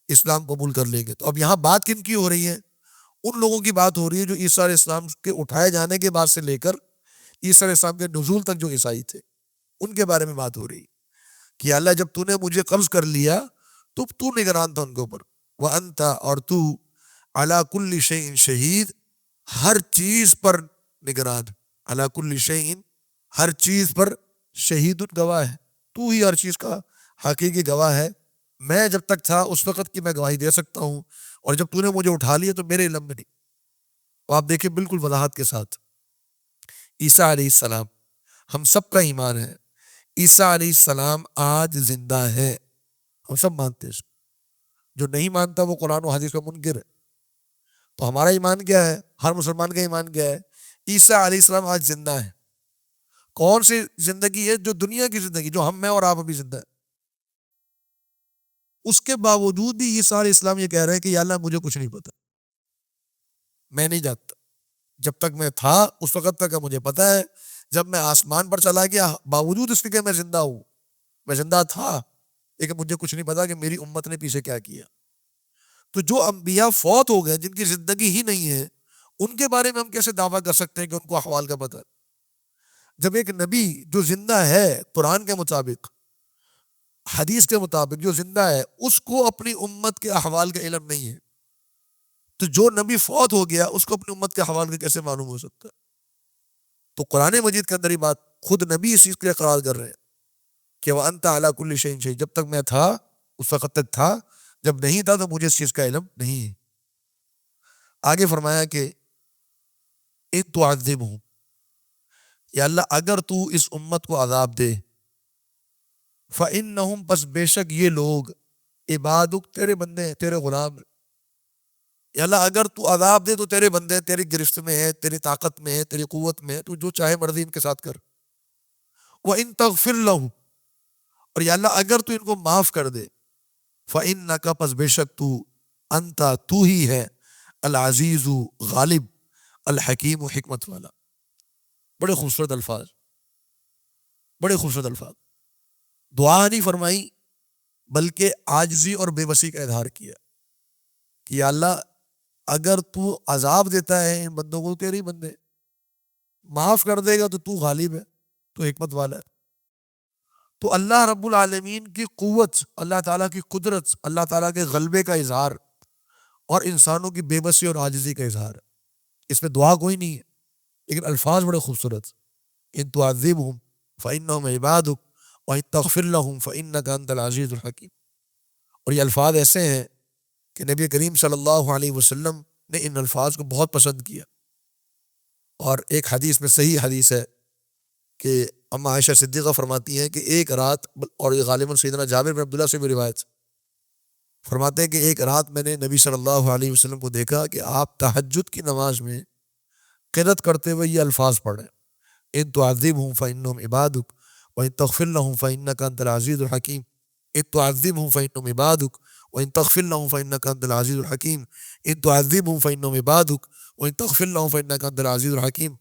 اسلام قبول کر لیں گے. تو اب یہاں بات کن کی ہو رہی ہے؟ ان لوگوں کی بات ہو رہی ہے جو عیسیٰ علیہ السلام کے اٹھائے جانے کے بعد سے لے کر عیسیٰ علیہ السلام کے نزول تک جو عیسائی تھے ان کے بارے میں بات ہو رہی ہے کہ اللہ جب تو نے مجھے قبض کر لیا تو نگران تھا ان کے اوپر. وَأَنْتَ، اور تو عَلَىٰ كُلِّ شَيْءٍ شہید، ہر چیز پر نگران. عَلَىٰ كُلِّ شَيْءٍ، ہر چیز پر شہید گواہ ہے. تو ہی ہر چیز کا حقیقی گواہ ہے. میں جب تک تھا اس وقت کی میں گواہی دے سکتا ہوں، اور جب تو نے مجھے اٹھا لیا تو میرے علم میں نہیں. اور آپ دیکھیں بالکل وضاحت کے ساتھ عیسیٰ علیہ السلام، ہم سب کا ایمان ہے عیسیٰ علیہ السلام آج زندہ ہے، ہم سب مانتے ہیں. جو نہیں مانتا وہ قرآن و حدیث کا منکر ہے. تو ہمارا ایمان کیا ہے؟ ہر مسلمان کا ایمان کیا ہے؟ عیسیٰ علیہ السلام آج زندہ ہے. کون سی زندگی ہے؟ جو دنیا کی زندگی، جو ہم میں اور آپ ابھی زندہ ہے. اس کے باوجود بھی عیسیٰ علیہ السلام یہ کہہ رہے ہیں کہ یا اللہ مجھے کچھ نہیں پتا، میں نہیں جانتا. جب تک میں تھا اس وقت تک مجھے پتا ہے، جب میں آسمان پر چلا گیا باوجود اس کے کہ میں زندہ ہوں، میں زندہ تھا، لیکن مجھے کچھ نہیں پتا کہ میری امت نے پیچھے کیا کیا. تو جو انبیاء فوت ہو گئے جن کی زندگی ہی نہیں ہے، ان کے بارے میں ہم کیسے دعویٰ کر سکتے ہیں کہ ان کو احوال کا پتہ ہے؟ جب ایک نبی جو زندہ ہے قرآن کے مطابق، حدیث کے مطابق جو زندہ ہے، اس کو اپنی امت کے احوال کا علم نہیں ہے، تو جو نبی فوت ہو گیا اس کو اپنی امت کے احوال کا کیسے معلوم ہو سکتا ہے؟ تو قرآن مجید کے اندر یہ بات خود نبی اس چیز کے اقرار کر رہے ہیں کہ وَأَنْتَ عَلَىٰ كُلِّ شَيْءٍ شَهِيدٌ، جب تک میں تھا اس وقت تک تھا، جب نہیں تھا تو مجھے اس چیز کا علم نہیں ہے. آگے فرمایا کہ اِن تُعَذِّبْهُمْ، یا اللہ اگر تو اس امت کو عذاب دے، فَإِنَّهُمْ، پس بے شک یہ لوگ، عبادک، تیرے بندے ہیں، تیرے غلام ہیں. یا اللہ اگر تو عذاب دے تو تیرے بندے ہیں، تیری گرفت میں ہے، تیری طاقت میں ہے، تیری قوت میں ہے، تو جو چاہے مرضی ان کے ساتھ کر. وَإِن تَغْفِرْ لَهُمْ، اور یا اللہ اگر تو ان کو معاف کر دے، فَإِنَّكَ، پس بے شک تو، انت، تو ہی ہے، العزیز، غالب، الحکیم، حکمت والا. بڑے خوبصورت الفاظ، بڑے خوبصورت الفاظ. دعا نہیں فرمائی بلکہ عاجزی اور بے بسی کا اظہار کیا کہ یا اللہ اگر تو عذاب دیتا ہے ان بندوں کو، تیرے بندے، معاف کر دے گا تو تو غالب ہے، تو حکمت والا ہے. تو اللہ رب العالمین کی قوت، اللہ تعالیٰ کی قدرت، اللہ تعالیٰ کے غلبے کا اظہار اور انسانوں کی بے بسی اور عاجزی کا اظہار ہے. اس میں دعا کوئی نہیں ہے لیکن الفاظ بڑے خوبصورت. ان تعذبہم فإنہم عبادک وإن تغفر لہم فإنک انت العزیز الحکیم. اور یہ الفاظ ایسے ہیں کہ نبی کریم صلی اللہ علیہ وسلم نے ان الفاظ کو بہت پسند کیا. اور ایک حدیث میں، صحیح حدیث ہے، کہ اما عائشہ صدیقہ فرماتی ہیں کہ ایک رات، اور یہ غالباً سیدنا جابر بن عبداللہ سے بھی روایت، فرماتے ہیں کہ ایک رات میں نے نبی صلی اللہ علیہ وسلم کو دیکھا کہ آپ تہجد کی نماز میں قرات کرتے ہوئے یہ الفاظ پڑھ رہے ہیں، ان تعذبہم فإنہم عبادک وإن تغفر لہم فإنک انت العزیز الحکیم. ان تعذبہم فإنہم عبادک وإن تغفر لہم فإنک انت العزیز الحکیم. ان تعذبہم فإنہم عبادک وإن تغفر لہم فإنک انت العزیز الحکیم.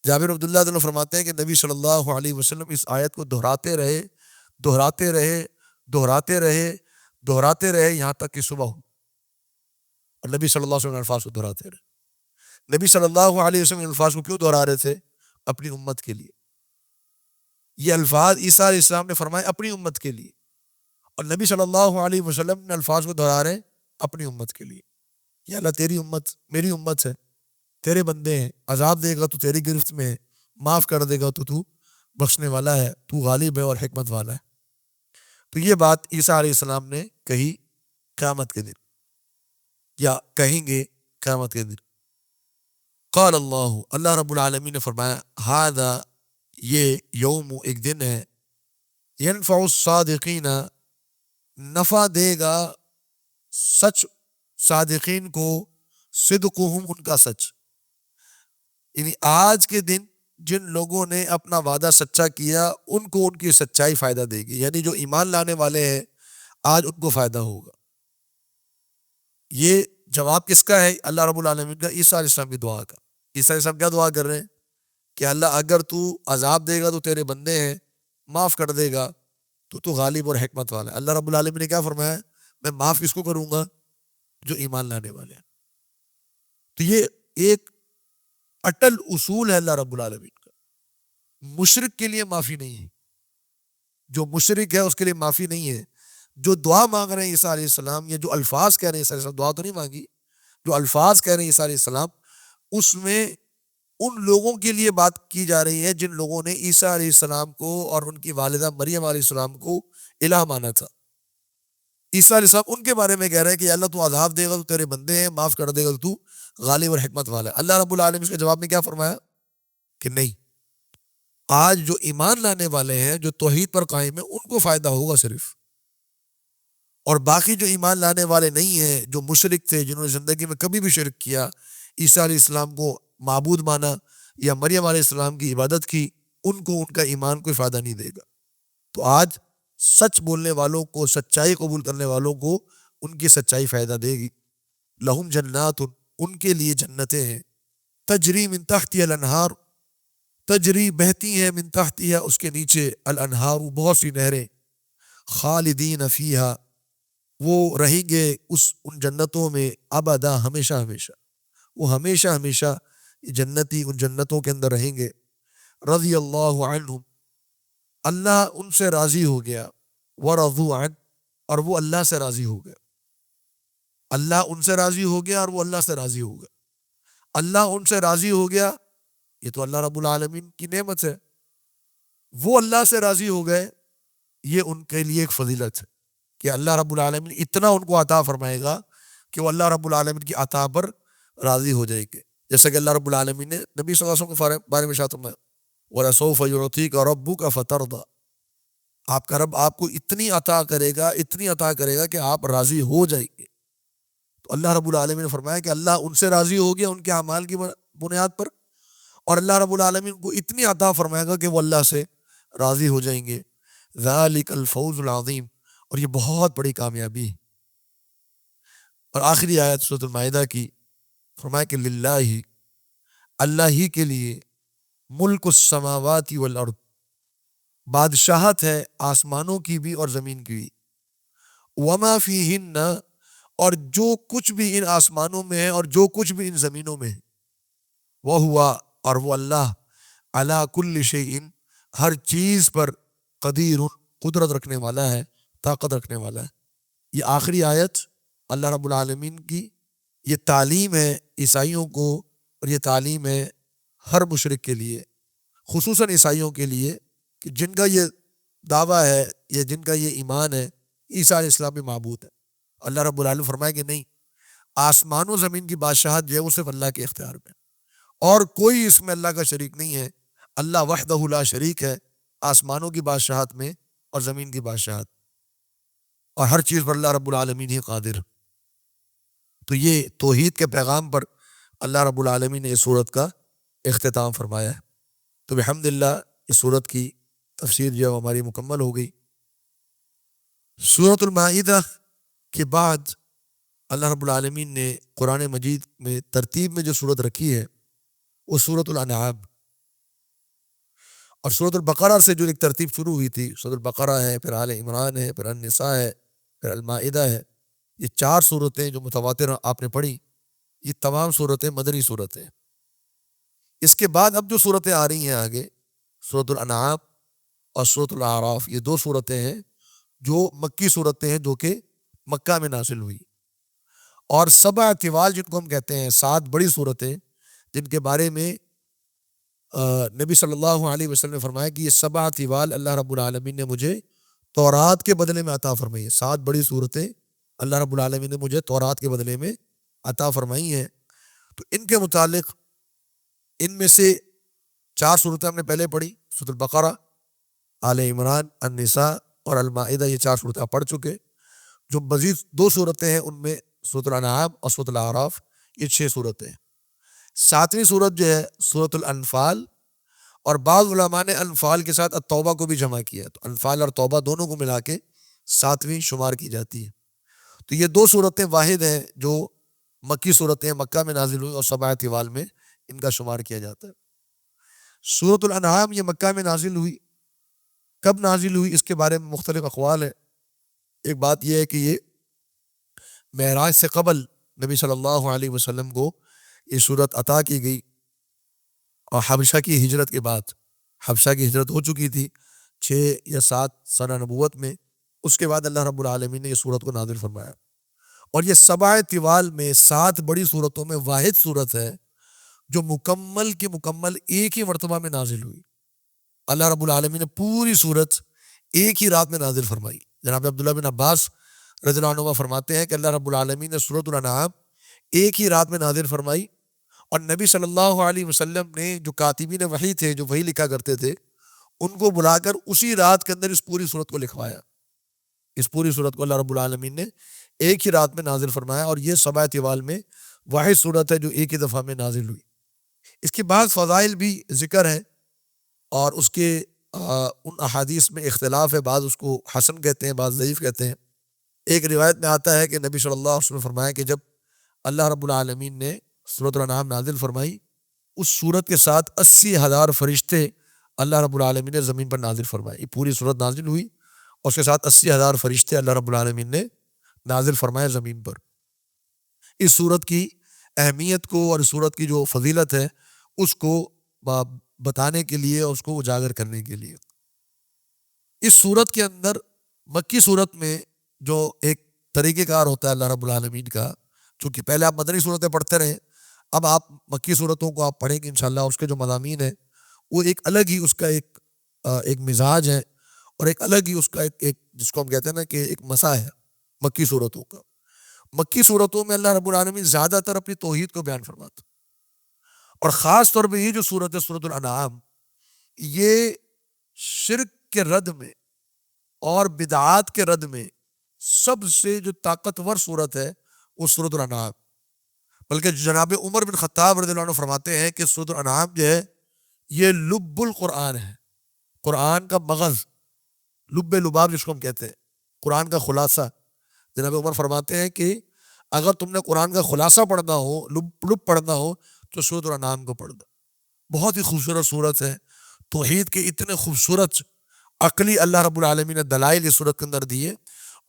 جابر عبداللہ عنہ فرماتے ہیں کہ نبی صلی اللہ علیہ وسلم اس آیت کو دہراتے رہے، دہراتے رہے، دہراتے رہے، دہراتے رہے، یہاں تک کہ صبح ہو. اور نبی صلی اللہ علیہ وسلم الفاظ کو دہراتے رہے. نبی صلی اللہ علیہ وسلم الفاظ کو کیوں دہرا رہے تھے؟ اپنی امت کے لیے. یہ الفاظ عیسیٰ علیہ السلام نے فرمائے اپنی امت کے لیے، اور نبی صلی اللہ علیہ وسلم نے الفاظ کو دہرا رہے اپنی امت کے لیے. یا اللہ تیری امت میری امت ہے، تیرے بندے ہیں، عذاب دے گا تو تیری گرفت میں ہے، معاف کر دے گا تو تو بخشنے والا ہے، تو غالب ہے اور حکمت والا ہے. تو یہ بات عیسیٰ علیہ السلام نے کہی قیامت کے دن، یا کہیں گے قیامت کے دن۔ قال اللہ رب العالمین نے فرمایا ھذا، یہ یوم، ایک دن ہے، ینفع الصادقین، نفع دے گا سچ صادقین کو، صدقہم، ان کا سچ، یعنی آج کے دن جن لوگوں نے اپنا وعدہ سچا کیا ان کو ان کی سچائی فائدہ دے گی، یعنی جو ایمان لانے والے ہیں آج ان کو فائدہ ہوگا۔ یہ جواب کس کا ہے؟ اللہ رب العالمین کا، عیسیٰ علیہ السلام کی دعا کا۔ عیسیٰ علیہ السلام کیا دعا کر رہے ہیں کہ اللہ اگر تو عذاب دے گا تو تیرے بندے ہیں، معاف کر دے گا تو غالب اور حکمت والا ہے۔ اللہ رب العالمین نے کیا فرمایا؟ میں معاف کس کو کروں گا؟ جو ایمان لانے والے ہیں۔ تو یہ ایک اٹل اصول ہے اللہ رب العالمین کا۔ مشرک کے لیے معافی نہیں ہے، جو مشرک ہے اس کے لیے معافی نہیں ہے۔ جو دعا مانگ رہے ہیں عیسیٰ علیہ السلام، یا جو الفاظ کہہ رہے ہیں عیسیٰ علیہ السلام، دعا تو نہیں مانگی، جو الفاظ کہہ رہے ہیں عیسیٰ علیہ السلام، اس میں ان لوگوں کے لیے بات کی جا رہی ہے جن لوگوں نے عیسیٰ علیہ السلام کو اور ان کی والدہ مریم علیہ السلام کو الہ مانا تھا۔ عیسیٰ علیہ السلام ان کے بارے میں کہہ رہے ہیں کہ اللہ تو عذاب دے گا تو تیرے بندے ہیں، معاف کر دے گا تو غالب اور حکمت والا ہے۔ اللہ رب العالمین اس کے جواب میں کیا فرمایا کہ نہیں، آج جو ایمان لانے والے ہیں، جو توحید پر قائم ہیں، ان کو فائدہ ہوگا صرف، اور باقی جو ایمان لانے والے نہیں ہیں، جو مشرک تھے، جنہوں نے زندگی میں کبھی بھی شرک کیا، عیسیٰ علیہ السلام کو معبود مانا یا مریم علیہ السلام کی عبادت کی، ان کو ان کا ایمان کوئی فائدہ نہیں دے گا۔ تو آج سچ بولنے والوں کو، سچائی قبول کرنے والوں کو ان کی سچائی فائدہ دے گی۔ لہم جنات، ان کے لیے جنتیں ہیں، تجری من تحتها الانہار، تجری بہتی ہیں، من تحتها اس کے نیچے، الانہار بہت سی نہریں، خالدین فیہا وہ رہیں گے ان جنتوں میں، ابدا ہمیشہ ہمیشہ، وہ ہمیشہ ہمیشہ جنتی ان جنتوں کے اندر رہیں گے۔ رضی اللہ عنہم، اللہ ان سے راضی ہو گیا، ورضوا عنہ، اور وہ اللہ سے راضی ہو گیا۔ اللہ ان سے راضی ہو گیا اور وہ اللہ سے راضی ہو گیا۔ اللہ ان سے راضی ہو گیا، یہ تو اللہ رب العالمین کی نعمت ہے۔ وہ اللہ سے راضی ہو گئے، یہ ان کے لیے ایک فضیلت ہے کہ اللہ رب العالمین اتنا ان کو عطا فرمائے گا کہ وہ اللہ رب العالمین کی عطا پر راضی ہو جائے گے۔ جیسا کہ اللہ رب العالمین نے نبی صلی اللہ علیہ وسلم کے بارے میں ارشاد فرمایا، وَلَسَوْفَ يُعْطِيكَ رَبُّكَ فَتَرْضَىٰ، آپ کا رب آپ کو اتنی عطا کرے گا، اتنی عطا کرے گا کہ آپ راضی ہو جائیں گے۔ تو اللہ رب العالمین نے فرمایا کہ اللہ ان سے راضی ہو گیا ان کے اعمال کی بنیاد پر، اور اللہ رب العالمین کو اتنی عطا فرمائے گا کہ وہ اللہ سے راضی ہو جائیں گے۔ ذَلِكَ الْفَوْزُ الْعَظِيمُ، اور یہ بہت بڑی کامیابی ہے۔ اور آخری آیت سورۃ المائدہ کی، فرمایا کہ للہ، اللہ ہی کے لیے، ملک السماوات والارض، بادشاہت ہے آسمانوں کی بھی اور زمین کی بھی، وما فیہن، اور جو کچھ بھی ان آسمانوں میں ہے اور جو کچھ بھی ان زمینوں میں ہے، وہ ہوا، اور وہ اللہ، علی کل شیء، ہر چیز پر، قدیر، قدرت رکھنے والا ہے، طاقت رکھنے والا ہے۔ یہ آخری آیت اللہ رب العالمین کی یہ تعلیم ہے عیسائیوں کو، اور یہ تعلیم ہے ہر مشرک کے لیے، خصوصاً عیسائیوں کے لیے، کہ جن کا یہ دعویٰ ہے یا جن کا یہ ایمان ہے عیسیٰ علیہ السلام بھی معبود ہے۔ اللہ رب العالمین فرمائے کہ نہیں، آسمان و زمین کی بادشاہت جو ہے وہ صرف اللہ کے اختیار میں، اور کوئی اس میں اللہ کا شریک نہیں ہے۔ اللہ وحدہ لا شریک ہے آسمانوں کی بادشاہت میں اور زمین کی بادشاہت، اور ہر چیز پر اللہ رب العالمین ہی قادر۔ تو یہ توحید کے پیغام پر اللہ رب العالمین نے اس سورت کا اختتام فرمایا ہے۔ تو بحمدللہ اس سورت کی تفسیر جو ہے ہماری مکمل ہو گئی۔ سورۃ المائدہ کے بعد اللہ رب العالمین نے قرآن مجید میں ترتیب میں جو سورت رکھی ہے وہ سورۃ الانعام، اور سورۃ البقرہ سے جو ایک ترتیب شروع ہوئی تھی، سورۃ البقرہ ہے، پھر آل عمران ہے، پھر النساء ہے، پھر المائدہ ہے، یہ 4 سورتیں جو متواتر آپ نے پڑھی، یہ تمام سورتیں مدنی سورتیں۔ اس کے بعد اب جو سورتیں آ رہی ہیں آگے، سورۃ الانعام اور سورۃ الاعراف، یہ 2 سورتیں ہیں جو مکی سورتیں ہیں جو کہ مکہ میں نازل ہوئی، اور 7 طوال جن کو ہم کہتے ہیں، 7 بڑی سورتیں جن کے بارے میں نبی صلی اللہ علیہ وسلم نے فرمایا کہ یہ 7 طوال اللہ رب العالمین نے مجھے تورات کے بدلے میں عطا فرمائی ہے. 7 بڑی صورتیں اللہ رب العالمین نے مجھے تورات کے بدلے میں عطا فرمائی ہیں. تو ان کے متعلق ان میں سے 4 صورتیں ہم نے پہلے پڑھی، سورۃ البقرہ، آل عمران، النساء اور المائدہ. یہ 4 صورتیں آپ پڑھ چکے. جو مزید 2 صورتیں ہیں ان میں سورۃ الانعام اور سورۃ الاعراف، یہ 6 صورتیں ہیں. 7ویں صورت جو ہے سورۃ الانفال، اور بعض علماء نے انفال کے ساتھ التوبہ کو بھی جمع کیا ہے، تو انفال اور توبہ دونوں کو ملا کے 7ویں شمار کی جاتی ہے. تو یہ 2 صورتیں واحد ہیں جو مکی صورتیں مکہ میں نازل ہوئی اور 7 طوال میں ان کا شمار کیا جاتا ہے. سورۃ الانعام یہ مکہ میں نازل ہوئی. کب نازل ہوئی اس کے بارے میں مختلف اقوال ہیں. ایک بات یہ ہے کہ یہ معراج سے قبل نبی صلی اللہ علیہ وسلم کو یہ صورت عطا کی گئی، اور حبشہ کی ہجرت کے بعد، حبشہ کی ہجرت ہو چکی تھی 6 یا 7 سنہ نبوت میں. اس کے بعد اللہ رب العالمین نے یہ صورت کو نازل فرمایا. اور یہ 7 طوال میں 7 بڑی صورتوں میں واحد صورت ہے جو مکمل کی مکمل ایک ہی مرتبہ میں نازل ہوئی. اللہ رب العالمین نے پوری صورت ایک ہی رات میں نازل فرمائی. جناب عبداللہ بن عباس رضی اللہ عنہ فرماتے ہیں کہ اللہ رب العالمین نے سورۃ الانعام ایک ہی رات میں نازل فرمائی، اور نبی صلی اللہ علیہ وسلم نے جو کاتبین وحی تھے، جو وحی لکھا کرتے تھے، ان کو بلا کر اسی رات کے اندر اس پوری صورت کو لکھوایا. اس پوری صورت کو اللہ رب العالمین نے ایک ہی رات میں نازل فرمایا، اور یہ 7 طوال میں واحد صورت ہے جو ایک ہی دفعہ میں نازل ہوئی. اس کے بعد فضائل بھی ذکر ہیں، اور اس کے ان احادیث میں اختلاف ہے. بعض اس کو حسن کہتے ہیں، بعض ضعیف کہتے ہیں. ایک روایت میں آتا ہے کہ نبی صلی اللہ علیہ وسلم نے فرمایا کہ جب اللہ رب العالمین نے سورۃ الانعام نازل فرمائی، اس صورت کے ساتھ 80,000 فرشتے اللہ رب العالمین نے زمین پر نازل فرمائے. یہ پوری صورت نازل ہوئی اور اس کے ساتھ 80,000 فرشتے اللہ رب العالمین نے نازل فرمائے زمین پر. اس صورت کی اہمیت کو اور اس صورت کی جو فضیلت ہے اس کو بتانے کے لیے اور اس کو اجاگر کرنے کے لیے، اس صورت کے اندر مکی صورت میں جو ایک طریقہ کار ہوتا ہے اللہ رب العالمین کا، چونکہ پہلے آپ مدنی صورتیں پڑھتے رہے، اب آپ مکی صورتوں کو آپ پڑھیں گے انشاءاللہ. اس کے جو مضامین ہیں وہ ایک الگ ہی اس کا ایک مزاج ہے، اور ایک الگ ہی اس کا ایک جس کو ہم کہتے ہیں نا کہ ایک مسا ہے مکی صورتوں کا. مکی صورتوں میں اللہ رب العالمین زیادہ تر اپنی توحید کو بیان فرماتا، اور خاص طور پہ یہ جو صورت ہے سورۃ الانعام، یہ شرک کے رد میں اور بدعات کے رد میں سب سے جو طاقتور صورت ہے وہ سورۃ الانعام. بلکہ جناب عمر بن خطاب رضی اللہ عنہ فرماتے ہیں کہ سورۃ الانعام جو ہے یہ لب القرآن ہے، قرآن کا مغز، لب لباب جس کو ہم کہتے ہیں، قرآن کا خلاصہ. جناب عمر فرماتے ہیں کہ اگر تم نے قرآن کا خلاصہ پڑھنا ہو، لب پڑھنا ہو، تو سورۃ الانعام کو پڑھ دو. بہت ہی خوبصورت صورت ہے. توحید کے اتنے خوبصورت عقلی اللہ رب العالمین نے دلائل اس صورت کے اندر دیے،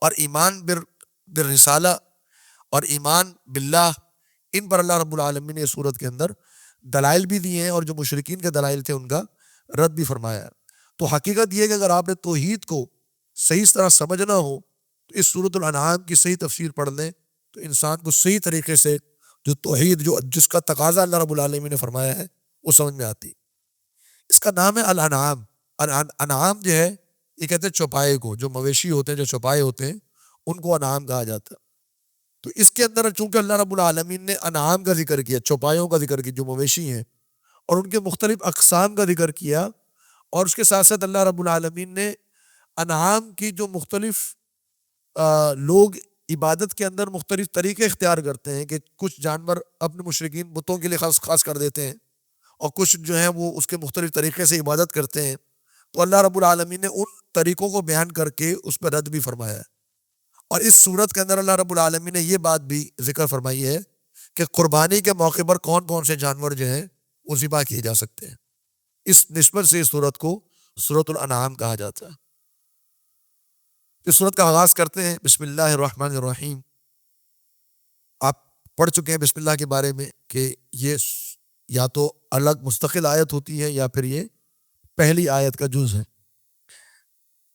اور ایمان بالرسالہ اور ایمان باللہ، ان پر اللہ رب العالمین نے اس صورت کے اندر دلائل بھی دیے ہیں، اور جو مشرکین کے دلائل تھے ان کا رد بھی فرمایا ہے. تو حقیقت یہ ہے کہ اگر آپ نے توحید کو صحیح طرح سمجھنا ہو تو اس سورۃ الانعام کی صحیح تفسیر پڑھ لیں، تو انسان کو صحیح طریقے سے جو توحید جس کا تقاضا اللہ رب العالمین نے فرمایا ہے وہ سمجھ میں آتی. اس کا نام ہے الانعام. انعام جو ہے یہ کہتے ہیں چوپائے کو، جو مویشی ہوتے ہیں، جو چوپائے ہوتے ہیں، ان کو انعام کہا جاتا ہے. تو اس کے اندر چونکہ اللہ رب العالمین نے انعام کا ذکر کیا، چوپایوں کا ذکر کیا جو مویشی ہیں، اور ان کے مختلف اقسام کا ذکر کیا، اور اس کے ساتھ ساتھ اللہ رب العالمین نے انعام کی جو مختلف لوگ عبادت کے اندر مختلف طریقے اختیار کرتے ہیں، کہ کچھ جانور اپنے مشرکین بتوں کے لیے خاص کر دیتے ہیں، اور کچھ جو ہیں وہ اس کے مختلف طریقے سے عبادت کرتے ہیں. تو اللہ رب العالمین نے ان طریقوں کو بیان کر کے اس پر رد بھی فرمایا ہے. اور اس صورت کے اندر اللہ رب العالمین نے یہ بات بھی ذکر فرمائی ہے کہ قربانی کے موقع پر کون کون سے جانور جو ہیں وہ ذبح کیے جا سکتے ہیں. اس نسبت سے اس صورت کو سورۃ الانعام کہا جاتا ہے. اس صورت کا آغاز کرتے ہیں بسم اللہ الرحمن الرحیم. آپ پڑھ چکے ہیں بسم اللہ کے بارے میں کہ یہ یا تو الگ مستقل آیت ہوتی ہے یا پھر یہ پہلی آیت کا جز ہے.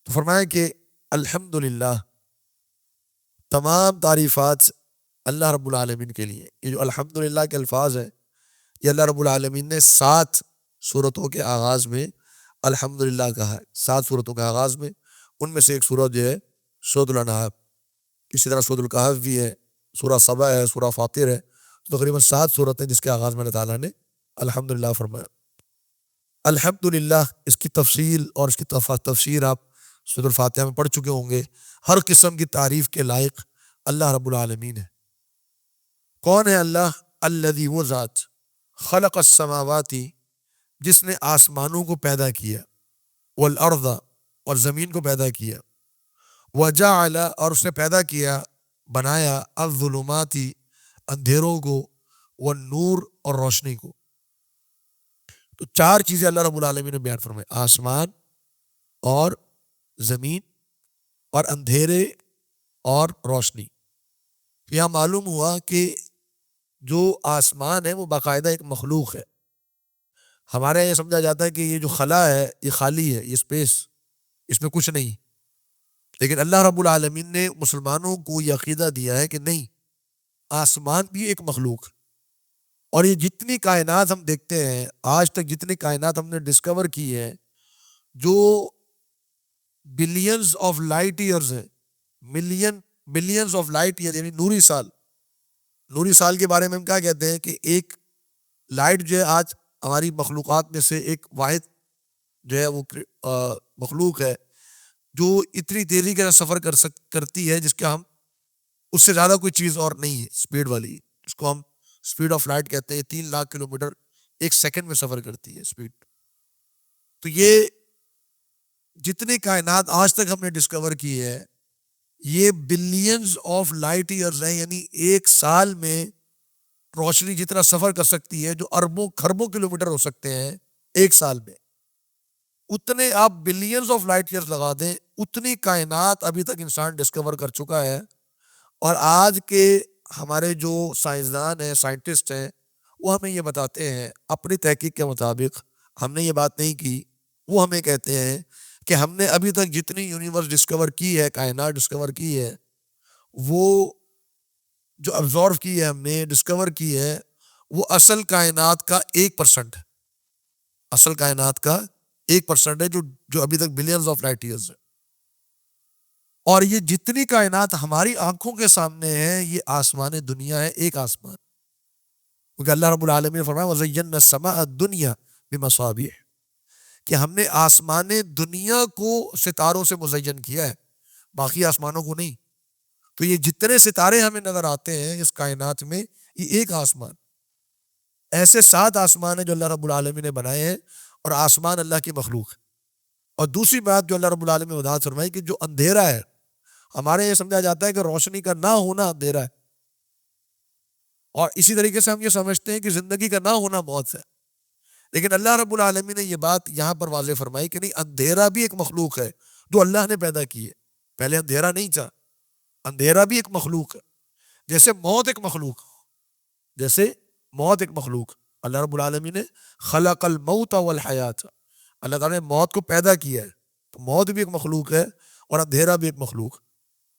تو فرمایا کہ الحمدللہ، تمام تعریفات اللہ رب العالمین کے لیے. یہ جو الحمدللہ کے الفاظ ہیں یہ اللہ رب العالمین نے 7 صورتوں کے آغاز میں الحمدللہ کہا ہے. 7 صورتوں کے آغاز میں ان میں سے ایک سورہ جو ہے سورۃ الانعام، اسی طرح سورۃ الکہف بھی ہے، سورہ سبا ہے، سورہ فاطر ہے، تو تقریباً 7 صورتیں جس کے آغاز میں اللہ تعالیٰ نے الحمدللہ فرمایا۔ الحمدللہ اس کی تفصیل اور اس کی تفسیر آپ سورۃ الفاتحہ میں پڑھ چکے ہوں گے۔ ہر قسم کی تعریف کے لائق اللہ رب العالمین ہے۔ کون ہے اللہ؟ الذی، وہ ذات، خلق السماوات، جس نے آسمانوں کو پیدا کیا، والارض، اور زمین کو پیدا کیا، وجعل، اور اس نے پیدا کیا بنایا، الظلمات، اندھیروں کو، والنور، اور روشنی کو۔ تو 4 چیزیں اللہ رب العالمین نے بیان فرمائی، آسمان اور زمین اور اندھیرے اور روشنی۔ یہاں معلوم ہوا کہ جو آسمان ہے وہ باقاعدہ ایک مخلوق ہے۔ ہمارے یہاں یہ سمجھا جاتا ہے کہ یہ جو خلا ہے یہ خالی ہے، یہ اسپیس، اس میں کچھ نہیں، لیکن اللہ رب العالمین نے مسلمانوں کو یہ عقیدہ دیا ہے کہ نہیں، آسمان بھی ایک مخلوق ہے۔ اور یہ جتنی کائنات ہم دیکھتے ہیں آج تک، جتنی کائنات ہم نے ڈسکور کی ہے، جو بلینز آف لائٹ ایئرز ہیں، ملینز آف لائٹ ایئر، یعنی نوری سال، نوری سال کے بارے میں ہم کیا کہتے ہیں کہ ایک لائٹ جو ہے آج ہماری مخلوقات میں سے ایک واحد جو ہے وہ مخلوق ہے جو اتنی تیزی کے ساتھ سفر کرتی ہے جس کا ہم اس سے زیادہ کوئی چیز اور نہیں ہے، اسپیڈ والی، جس کو ہم اسپیڈ آف لائٹ کہتے ہیں۔ 3 لاکھ کلومیٹر ایک سیکنڈ میں سفر کرتی ہے اسپیڈ۔ تو یہ جتنی کائنات آج تک ہم نے ڈسکور کی ہے یہ بلینز آف لائٹ ایئرز ہیں، یعنی ایک سال میں روشنی جتنا سفر کر سکتی ہے، جو اربوں کھربوں کلومیٹر ہو سکتے ہیں ایک سال میں، اتنے آپ بلینز آف لائٹ ایئرز لگا دیں، اتنی کائنات ابھی تک انسان ڈسکور کر چکا ہے۔ اور آج کے ہمارے جو سائنسدان ہیں، سائنٹسٹ ہیں، وہ ہمیں یہ بتاتے ہیں اپنی تحقیق کے مطابق، ہم نے یہ بات نہیں کی، وہ ہمیں کہتے ہیں کہ ہم نے ابھی تک جتنی یونیورس ڈسکور کی ہے، کائنات ڈسکور کی ہے، وہ جو ابزارو کی ہے، ہم نے ڈسکور کی ہے، وہ اصل کائنات کا 1% ہے، اصل کائنات کا 1% ہے، جو ابھی تک بلینز آف لائٹ ایئرز ہے۔ اور یہ جتنی کائنات ہماری آنکھوں کے سامنے ہے، یہ آسمان دنیا ہے، ایک آسمان، کیونکہ اللہ رب العالمین نے فرمایا وَزَيَّنَّا السَّمَاءَ الدُّنْيَا بِمَصَابِيحَ، کہ ہم نے آسمان دنیا کو ستاروں سے مزین کیا ہے، باقی آسمانوں کو نہیں۔ تو یہ جتنے ستارے ہمیں نظر آتے ہیں اس کائنات میں، یہ ایک آسمان، ایسے 7 آسمان ہیں جو اللہ رب العالمین نے بنائے ہیں، اور آسمان اللہ کی مخلوق ہے۔ اور دوسری بات جو اللہ رب العالمین نے وضاحت فرمائی کہ جو اندھیرا ہے، ہمارے یہ سمجھا جاتا ہے کہ روشنی کا نہ ہونا اندھیرا ہے، اور اسی طریقے سے ہم یہ سمجھتے ہیں کہ زندگی کا نہ ہونا موت ہے، لیکن اللہ رب العالمین نے یہ بات یہاں پر واضح فرمائی کہ نہیں، اندھیرا بھی ایک مخلوق ہے جو اللہ نے پیدا کی ہے۔ پہلے اندھیرا نہیں تھا، اندھیرا بھی ایک مخلوق ہے، جیسے موت ایک مخلوق، جیسے موت ایک مخلوق۔ اللہ رب العالمین نے خلق الموت والحیات، اللہ تعالیٰ نے موت کو پیدا کیا ہے، تو موت بھی ایک مخلوق ہے اور اندھیرا بھی ایک مخلوق،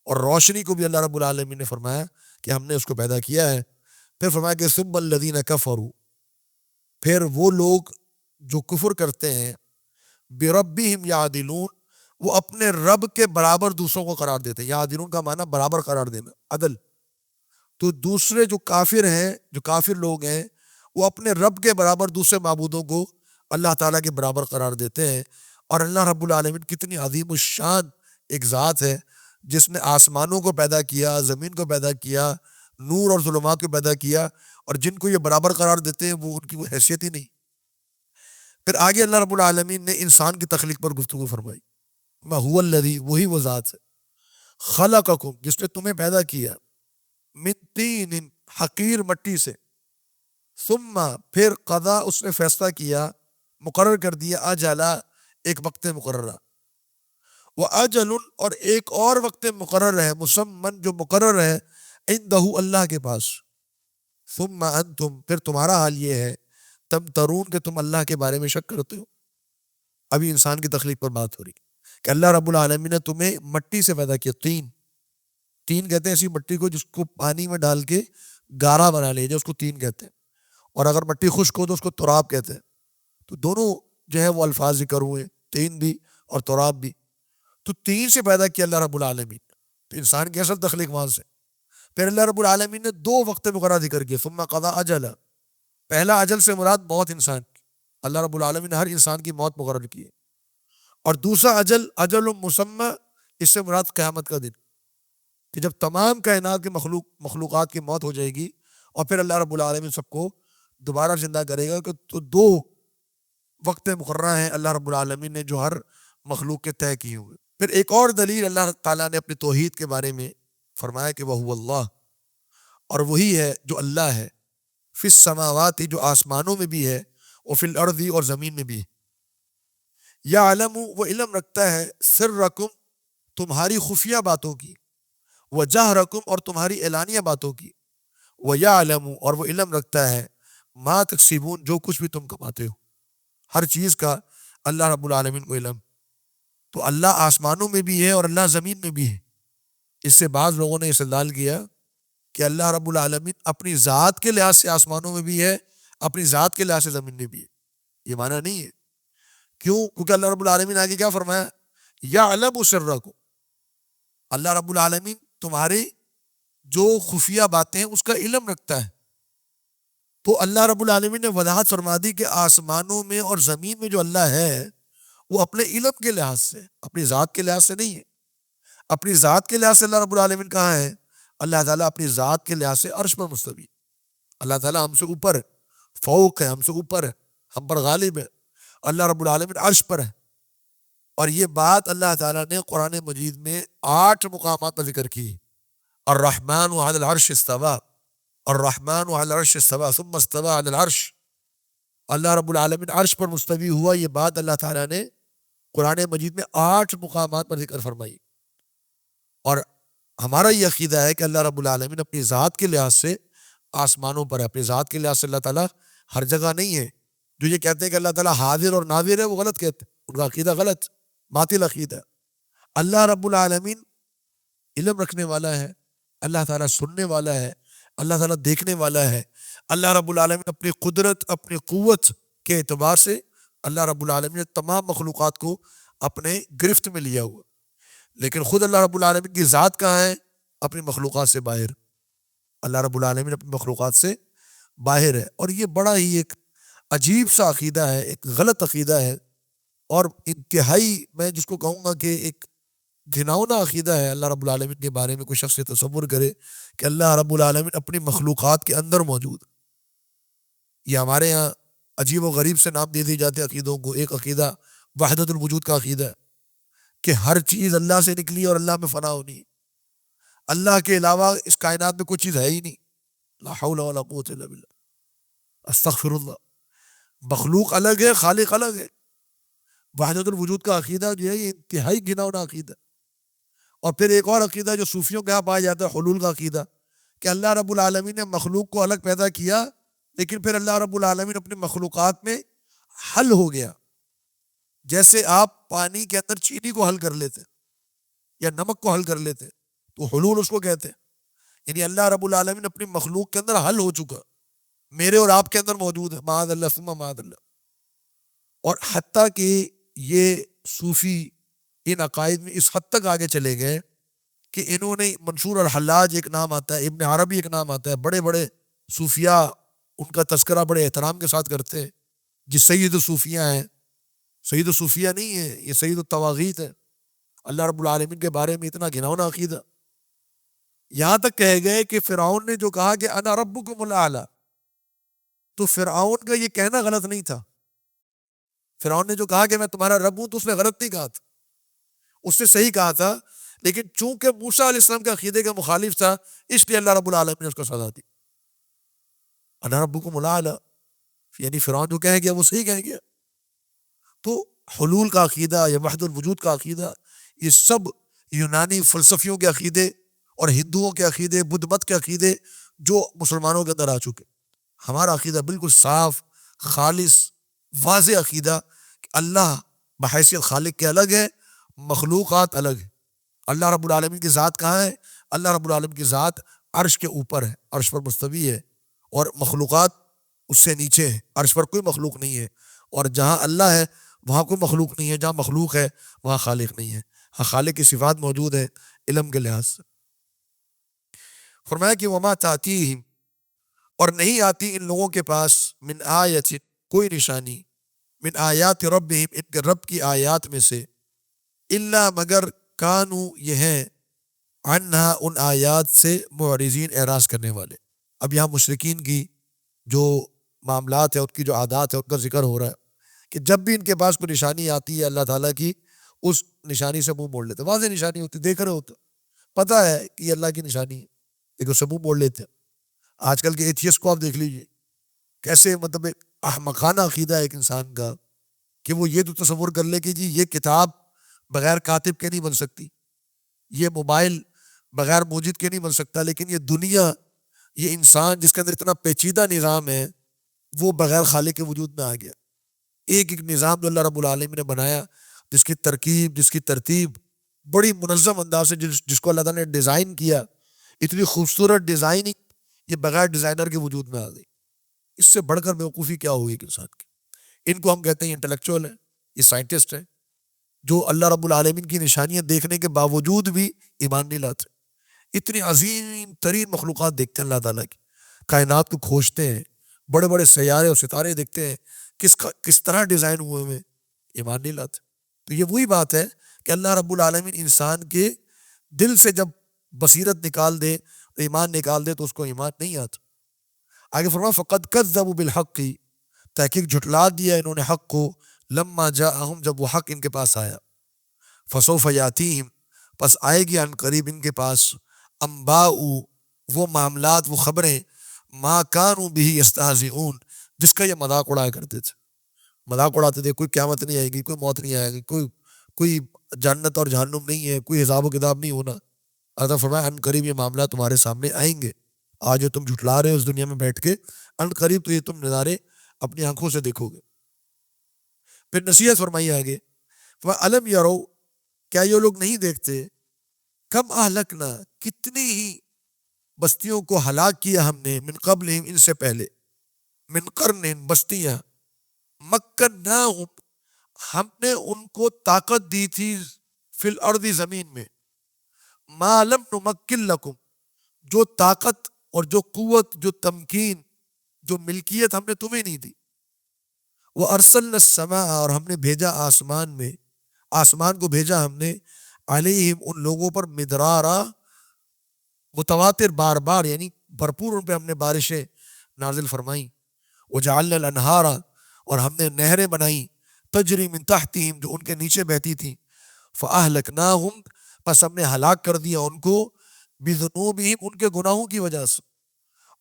اور روشنی کو بھی اللہ رب العالمین نے فرمایا کہ ہم نے اس کو پیدا کیا ہے۔ پھر فرمایا کہ ثم الذین کفروا، پھر وہ لوگ جو کفر کرتے ہیں، بربہم یعدلون، وہ اپنے رب کے برابر دوسروں کو قرار دیتے ہیں۔ یعدلون کا معنی برابر قرار دینا، عدل۔ تو دوسرے جو کافر ہیں، جو کافر لوگ ہیں، وہ اپنے رب کے برابر دوسرے معبودوں کو اللہ تعالیٰ کے برابر قرار دیتے ہیں۔ اور اللہ رب العالمین کتنی عظیم الشان ایک ذات ہے جس نے آسمانوں کو پیدا کیا، زمین کو پیدا کیا، نور اور ظلمات کو پیدا کیا، اور جن کو یہ برابر قرار دیتے ہیں وہ ان کی کوئی حیثیت ہی نہیں۔ پھر آگے اللہ رب العالمین نے انسان کی تخلیق پر گفتگو فرمائی، وَهُوَ الَّذِي، وہی وہ ذات ہے، خَلَقَكُم، جس نے تمہیں پیدا کیا، مِن طِینٍ، حقیر مٹی سے، ثم، پھر قضا، اس نے فیصلہ کیا، مقرر کر دیا، اجلا، ایک وقت مقررہ، وَأَجَلٌ، اور ایک اور وقت مقرر ہے، مسمن، جو مقرر ہے، عندہ، اللہ کے پاس، ثم انتم، پھر تمہارا حال یہ ہے، تمترون، کہ تم اللہ کے بارے میں شک کرتے ہو۔ ابھی انسان کی تخلیق پر بات ہو رہی کہ اللہ رب العالمین نے تمہیں مٹی سے پیدا کیا، تین کہتے ہیں ایسی مٹی کو جس کو پانی میں ڈال کے گارا بنا لیا جائے، اس کو تین کہتے ہیں، اور اگر مٹی خشک ہو تو اس کو تراب کہتے ہیں۔ تو دونوں جو ہے وہ الفاظ ذکر ہوئے، تین بھی اور تراب بھی۔ تو تین سے پیدا کیا اللہ رب العالمین، تو انسان کی اصل تخلیق وہاں سے. پھر اللہ رب العالمین نے دو وقت مقررہ ذکر کیے، ثم قضا اجلا. پہلا اجل سے مراد موت انسان کی، اللہ رب العالمین نے ہر انسان کی موت مقرر کی ہے. اور دوسرا اجل، اجل مسمى، اس سے مراد قیامت کا دن، کہ جب تمام کائنات کے مخلوقات کی موت ہو جائے گی اور پھر اللہ رب العالمین سب کو دوبارہ زندہ کرے گا. کہ تو دو وقت مقررہ ہیں اللہ رب العالمین نے جو ہر مخلوق کے طے کیے ہوئے. پھر ایک اور دلیل اللہ تعالیٰ نے اپنی توحید کے بارے میں فرمایا کہ وَهُوَ اللَّهُ، اور وہی ہے جو اللہ ہے، فی السماوات، جو آسمانوں میں بھی ہے، وفی الارض، اور زمین میں بھی ہے. یعلم، وہ علم رکھتا ہے، سرکم، تمہاری خفیہ باتوں کی، وجہرکم، اور تمہاری اعلانیہ باتوں کی، ویعلم، اور وہ علم رکھتا ہے، ما تکسبون، جو کچھ بھی تم کماتے ہو. ہر چیز کا اللہ رب العالمین کو علم. تو اللہ آسمانوں میں بھی ہے اور اللہ زمین میں بھی ہے. اس سے بعض لوگوں نے استدلال کیا کہ اللہ رب العالمین اپنی ذات کے لحاظ سے آسمانوں میں بھی ہے، اپنی ذات کے لحاظ سے زمین میں بھی ہے. یہ معنی نہیں ہے. کیوں؟ کیونکہ اللہ رب العالمین آگے کیا فرمایا؟ یعلم سرکم، اللہ رب العالمین تمہاری جو خفیہ باتیں ہیں اس کا علم رکھتا ہے. تو اللہ رب العالمین نے وضاحت فرما دی کہ آسمانوں میں اور زمین میں جو اللہ ہے وہ اپنے علم کے لحاظ سے، اپنی ذات کے لحاظ سے نہیں ہے. اپنی ذات کے لحاظ سے اللہ رب العالمین کہاں ہے؟ اللہ تعالیٰ اپنی ذات کے لحاظ سے عرش پر مستوی. اللہ تعالیٰ ہم سے اوپر ہے، فوق ہے، ہم سے اوپر ہے، ہم پر غالب ہے. اللہ رب العالمین عرش پر ہے. اور یہ بات اللہ تعالیٰ نے قرآن مجید میں 8 مقامات پر ذکر کی. الرحمن علی العرش استوى، الرحمن علی العرش استوى ثم استوى علی العرش. اللہ رب العالمین عرش پر مستوی ہوا، یہ بات اللہ تعالیٰ نے قرآن مجید میں 8 مقامات پر ذکر فرمائی. اور ہمارا یہ عقیدہ ہے کہ اللہ رب العالمین اپنی ذات کے لحاظ سے آسمانوں پر ہے، اپنی ذات کے لحاظ سے اللہ تعالیٰ ہر جگہ نہیں ہے. جو یہ کہتے ہیں کہ اللہ تعالیٰ حاضر اور ناظر ہے، وہ غلط کہتے ہیں، ان کا عقیدہ غلط، باطل عقیدہ. اللہ رب العالمین علم رکھنے والا ہے، اللہ تعالیٰ سننے والا ہے، اللہ تعالیٰ دیکھنے والا ہے. اللہ رب العالمین اپنی قدرت، اپنی قوت کے اعتبار سے اللہ رب العالمین نے تمام مخلوقات کو اپنے گرفت میں لیا ہوا. لیکن خود اللہ رب العالمین کی ذات کہاں ہے؟ اپنی مخلوقات سے باہر. اللہ رب العالمین اپنی مخلوقات سے باہر ہے. اور یہ بڑا ہی ایک عجیب سا عقیدہ ہے، ایک غلط عقیدہ ہے، اور انتہائی میں جس کو کہوں گا کہ ایک گھناؤنا عقیدہ ہے. اللہ رب العالمین کے بارے میں کوئی شخص تصور کرے کہ اللہ رب العالمین اپنی مخلوقات کے اندر موجود. یہ ہمارے ہاں عجیب و غریب سے نام دے دی جاتے عقیدوں کو. ایک عقیدہ وحدت الوجود کا عقیدہ ہے کہ ہر چیز اللہ سے نکلی اور اللہ میں فنا ہونی. اللہ کے علاوہ اس کائنات میں کوئی چیز ہے ہی نہیں. لا حول ولا قوت الا باللہ، استغفر اللہ. مخلوق الگ ہے، خالق الگ ہے. وحدت الوجود کا عقیدہ جو ہے یہ انتہائی گھناؤنا عقیدہ. اور پھر ایک اور عقیدہ جو صوفیوں کے یہاں پایا جاتا ہے، حلول کا عقیدہ، کہ اللہ رب العالمین نے مخلوق کو الگ پیدا کیا لیکن پھر اللہ رب العالمین اپنی مخلوقات میں حل ہو گیا. جیسے آپ پانی کے اندر چینی کو حل کر لیتے یا نمک کو حل کر لیتے، تو حلول اس کو کہتے ہیں. یعنی اللہ رب العالمین اپنی مخلوق کے اندر حل ہو چکا، میرے اور آپ کے اندر موجود ہے، معاذ اللہ ثم معاذ اللہ. اور حتیٰ کہ یہ صوفی ان عقائد میں اس حد تک آگے چلے گئے کہ انہوں نے منصور الحلاج ایک نام آتا ہے، ابن عربی ایک نام آتا ہے، بڑے بڑے صوفیاء ان کا تذکرہ بڑے احترام کے ساتھ کرتے ہیں، جس سید الصوفیاء ہیں. سید الصوفیاء نہیں ہے، یہ سید التواغیت ہے. اللہ رب العالمین کے بارے میں اتنا گھناؤنا عقیدہ. یہاں تک کہے گئے کہ فرعون نے جو کہا کہ انا ربکم الاعلی، تو فرعون کا یہ کہنا غلط نہیں تھا. فرعون نے جو کہا کہ میں تمہارا رب ہوں تو اس نے غلط نہیں کہا تھا، اس نے صحیح کہا تھا. لیکن چونکہ موسیٰ علیہ السلام کے عقیدے کا مخالف تھا، اس لیے اللہ رب العالمین نے اس کو سزا دی. انا ربکم الاعلی، یعنی فرعون جو کہہ گیا وہ صحیح کہہ گیا. تو حلول کا عقیدہ یا وحدت الوجود کا عقیدہ، یہ سب یونانی فلسفیوں کے عقیدے اور ہندوؤں کے عقیدے، بدھ مت کے عقیدے جو مسلمانوں کے اندر آ چکے. ہمارا عقیدہ بالکل صاف، خالص، واضح عقیدہ کہ اللہ بحیثیت خالق کے الگ ہے، مخلوقات الگ ہے. اللہ رب العالمین کی ذات کہاں ہے؟ اللہ رب العالمین کی ذات عرش کے اوپر ہے، عرش پر مستوی ہے، اور مخلوقات اس سے نیچے ہے. عرش پر کوئی مخلوق نہیں ہے، اور جہاں اللہ ہے وہاں کوئی مخلوق نہیں ہے، جہاں مخلوق ہے وہاں خالق نہیں ہے. خالق کی صفات موجود ہیں علم کے لحاظ سے۔ فرمایا کہ وما تاتیہم، اور نہیں آتی ان لوگوں کے پاس، من آیت، کوئی نشانی، من آیات ربہم، ان کے رب کی آیات میں سے، الا مگر کانو، یہ ہیں، عنہا، ان آیات سے، معرضین، اعراض کرنے والے۔ اب یہاں مشرکین کی جو معاملات ہیں، ان کی جو عادات ہے، ان کا ذکر ہو رہا ہے کہ جب بھی ان کے پاس کوئی نشانی آتی ہے اللہ تعالیٰ کی، اس نشانی سے منہ موڑ لیتے، واضح نشانی ہوتی، دیکھ رہے ہوتے، پتہ ہے کہ یہ اللہ کی نشانی ہے، لیکن اس سے منہ موڑ لیتے ہیں۔ آج کل کے ایتھیسٹ کو آپ دیکھ لیجئے، کیسے مطلب ایک احمقانہ عقیدہ ہے ایک انسان کا کہ وہ یہ تو تصور کر لے کہ جی یہ کتاب بغیر کاتب کے نہیں بن سکتی، یہ موبائل بغیر موجد کے نہیں بن سکتا، لیکن یہ دنیا، یہ انسان جس کے اندر اتنا پیچیدہ نظام ہے، وہ بغیر خالق کے وجود میں آ گیا۔ ایک ایک نظام جو اللہ رب العالمین نے بنایا، جس کی ترکیب، جس کی ترتیب بڑی منظم انداز سے، جس کو اللہ تعالیٰ نے ڈیزائن کیا، اتنی خوبصورت ڈیزائننگ، یہ بغیر ڈیزائنر کے وجود میں آ گئی۔ اس سے بڑھ کر بیوقوفی کیا ہوئی ایک انسان کی؟ ان کو ہم کہتے ہیں انٹلیکچوئل ہیں، یہ سائنٹسٹ ہیں، جو اللہ رب العالمین کی نشانیاں دیکھنے کے باوجود بھی ایمان نہیں لاتے۔ اتنی عظیم ترین مخلوقات دیکھتے ہیں اللہ تعالیٰ کی، کائنات کو کھوجتے ہیں، بڑے بڑے سیارے اور ستارے دیکھتے ہیں، کس طرح ڈیزائن ہوئے ہوئے، ایمان نہیں لاتے۔ تو یہ وہی بات ہے کہ اللہ رب العالمین انسان کے دل سے جب بصیرت نکال دے، ایمان نکال دے، تو اس کو ایمان نہیں آتا۔ آگے فرمایا فقد کذبوا بالحق، تحقیق جھٹلا دیا انہوں نے حق کو، لما جاءہم، جب وہ حق ان کے پاس آیا، فسوف یاتیہم، پس آئے گی عن قریب ان کے پاس، انباء، وہ معاملات، وہ خبریں، ما کانوا بہ یستہزئون، جس کا یہ مذاق اڑایا کرتے تھے، مذاق اڑاتے تھے، کوئی قیامت نہیں آئے گی، کوئی موت نہیں آئے گی، کوئی جنت اور جہنم نہیں ہے، کوئی حساب و کتاب نہیں ہونا۔ اللہ فرمایا ان قریب یہ معاملات تمہارے سامنے آئیں گے، آج جو تم جھٹلا رہے ہو اس دنیا میں بیٹھ کے، ان قریب تو یہ تم نظارے اپنی آنکھوں سے دیکھو گے۔ پھر نصیحت فرمائی آگے، فَأَلَمْ يَرَوْا، کیا یہ لوگ نہیں دیکھتے، کم اہلکنا، کتنی ہی بستیوں کو ہلاک کیا ہم نے، من قبلہم، ان سے پہلے، من قرن، بستیاں، مکناہم، ہم نے ان کو طاقت دی تھی، فی الارض، زمین میں، ما لم نمکن لکم، جو طاقت اور جو قوت، جو تمکین، جو ملکیت ہم نے تمہیں نہیں دی۔ وَأَرْسَلْنَا السَّمَاءَ، اور ہم نے بھیجا آسمان میں، آسمان کو بھیجا ہم نے، علیہم، ان لوگوں پر، مدرارا، متواتر، بار بار، یعنی بھرپور ان پہ ہم نے بارشیں نازل فرمائیں۔ وجعلنا الانہار، اور ہم نے نہریں بنائیں، تجری من تحتہم، جو ان کے نیچے بہتی تھیں، فاہلکناہم، پس ہم نے ہلاک کر دیا ان کو، بذنوبہم، ان کے گناہوں کی وجہ سے،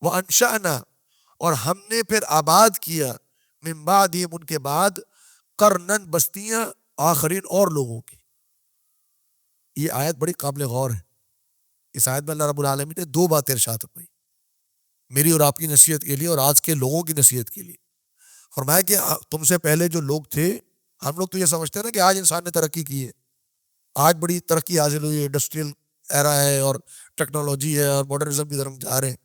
وانشأنا، اور ہم نے پھر آباد کیا، من بعدہم، ان کے بعد، قرنن، بستیاں، آخرین، اور لوگوں کی۔ یہ آیت بڑی قابل غور ہے۔ اس آیت میں اللہ رب العالمین نے دو باتیں ارشاد فرمائی، میری اور آپ کی نصیحت کے لیے اور آج کے لوگوں کی نصیحت کے لیے۔ فرمایا کہ تم سے پہلے جو لوگ تھے، ہم لوگ تو یہ سمجھتے ہیں نا کہ آج انسان نے ترقی کی ہے، آج بڑی ترقی حاصل ہوئی ہے، انڈسٹریل ایرا ہے اور ٹیکنالوجی ہے اور ماڈرنزم کی طرف جا رہے ہیں۔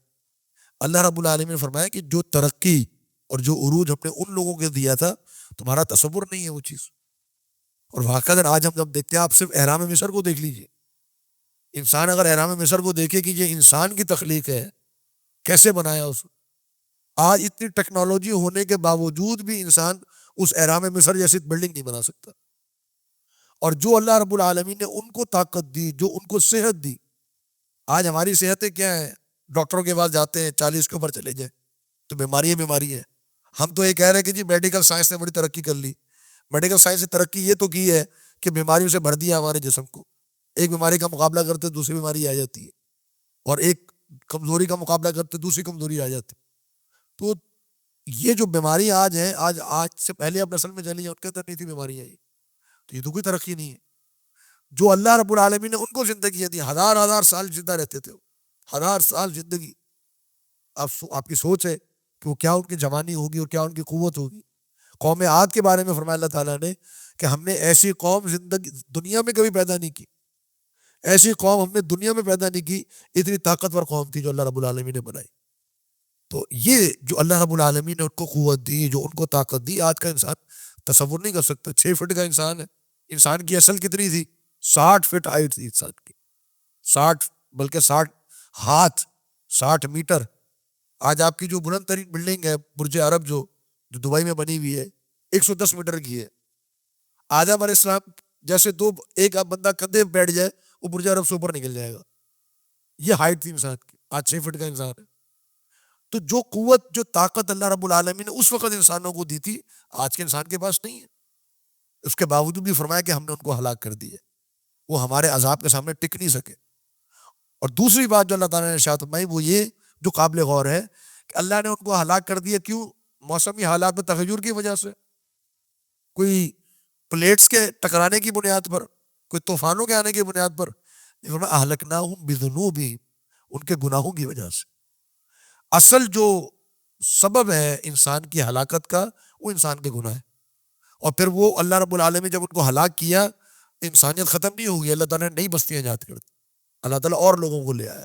اللہ رب العالمین نے فرمایا کہ جو ترقی اور جو عروج ہم نے ان لوگوں کو دیا تھا، تمہارا تصور نہیں ہے وہ چیز۔ اور واقعہ آج ہم جب دیکھتے ہیں، آپ صرف احرام مصر کو دیکھ لیجئے، انسان اگر احرام مصر کو دیکھے کہ یہ انسان کی تخلیق ہے، کیسے بنایا اس کو، آج اتنی ٹیکنالوجی ہونے کے باوجود بھی انسان اس احرام مصر جیسی بلڈنگ نہیں بنا سکتا۔ اور جو اللہ رب العالمین نے ان کو طاقت دی، جو ان کو صحت دی، آج ہماری صحتیں کیا ہیں، ڈاکٹروں کے پاس جاتے ہیں، 40 کے اوپر چلے جائیں تو بیماری ہے۔ ہم تو یہ کہہ رہے ہیں کہ جی میڈیکل سائنس نے بڑی ترقی کر لی۔ میڈیکل سائنس نے ترقی یہ تو کی ہے کہ بیماریوں سے بھر دیا ہمارے جسم کو، ایک بیماری کا مقابلہ کرتے دوسری بیماری آ جاتی ہے، اور ایک کمزوری کا مقابلہ کرتے دوسری کمزوری آ جاتی ہے۔ تو یہ جو بیماری آج ہیں، آج سے پہلے اب نسل میں چلی ہیں، ان کے اندر نہیں تھی بیماری آئی، تو یہ تو کوئی ترقی نہیں ہے۔ جو اللہ رب العالمین نے ان کو زندگیاں دی، ہزار سال زندہ رہتے تھے، 1000 سال زندگی۔ آپ کی سوچ ہے کہ وہ کیا ان کی جوانی ہوگی اور کیا ان کی قوت ہوگی۔ قوم عاد کے بارے میں فرمایا اللہ تعالیٰ نے کہ ہم نے ایسی قوم زندگی دنیا میں کبھی پیدا نہیں کی، ایسی قوم ہم نے دنیا میں پیدا نہیں کی، اتنی طاقتور قوم تھی جو اللہ رب العالمین نے بنائی۔ تو یہ جو اللہ رب العالمین نے ان کو قوت دی، جو ان کو طاقت دی، آج کا انسان تصور نہیں کر سکتا۔ 6 فٹ کا انسان ہے، انسان کی اصل کتنی تھی؟ 60 فٹ ہائٹ تھی انسان کی، 60 بلکہ 60 ہاتھ، 60 میٹر۔ آج آپ کی جو بلند ترین بلڈنگ ہے برج عرب جو دبئی میں بنی ہوئی ہے 110 میٹر کی ہے۔ آدم علیہ السلام جیسے ایک بندہ کندھے پہ بیٹھ جائے وہ برج عرب سے اوپر نکل جائے گا، یہ ہائٹ تھی انسان کی۔ آج 6 فٹ کا انسان ہے۔ تو جو قوت، جو طاقت اللہ رب العالمین نے اس وقت انسانوں کو دی تھی، آج کے انسان کے پاس نہیں ہے۔ اس کے باوجود بھی فرمایا کہ ہم نے ان کو ہلاک کر دیا، وہ ہمارے عذاب کے سامنے ٹک نہیں سکے۔ اور دوسری بات جو اللہ تعالیٰ نے ارشاد فرمائی وہ یہ جو قابل غور ہے کہ اللہ نے ان کو ہلاک کر دیا، کیوں؟ موسمی حالات میں تغیر کی وجہ سے، کوئی پلیٹس کے ٹکرانے کی بنیاد پر، کوئی طوفانوں کے آنے کی بنیاد پر، اہلکناہم بذنوبہم، ان کے گناہوں کی وجہ سے۔ اصل جو سبب ہے انسان کی ہلاکت کا وہ انسان کے گناہ ہے۔ اور پھر وہ اللہ رب العالمین جب ان کو ہلاک کیا، انسانیت ختم نہیں ہوگی، اللہ تعالیٰ نے نئی بستیاں ایجاد کر دی، اللہ تعالیٰ اور لوگوں کو لے آیا۔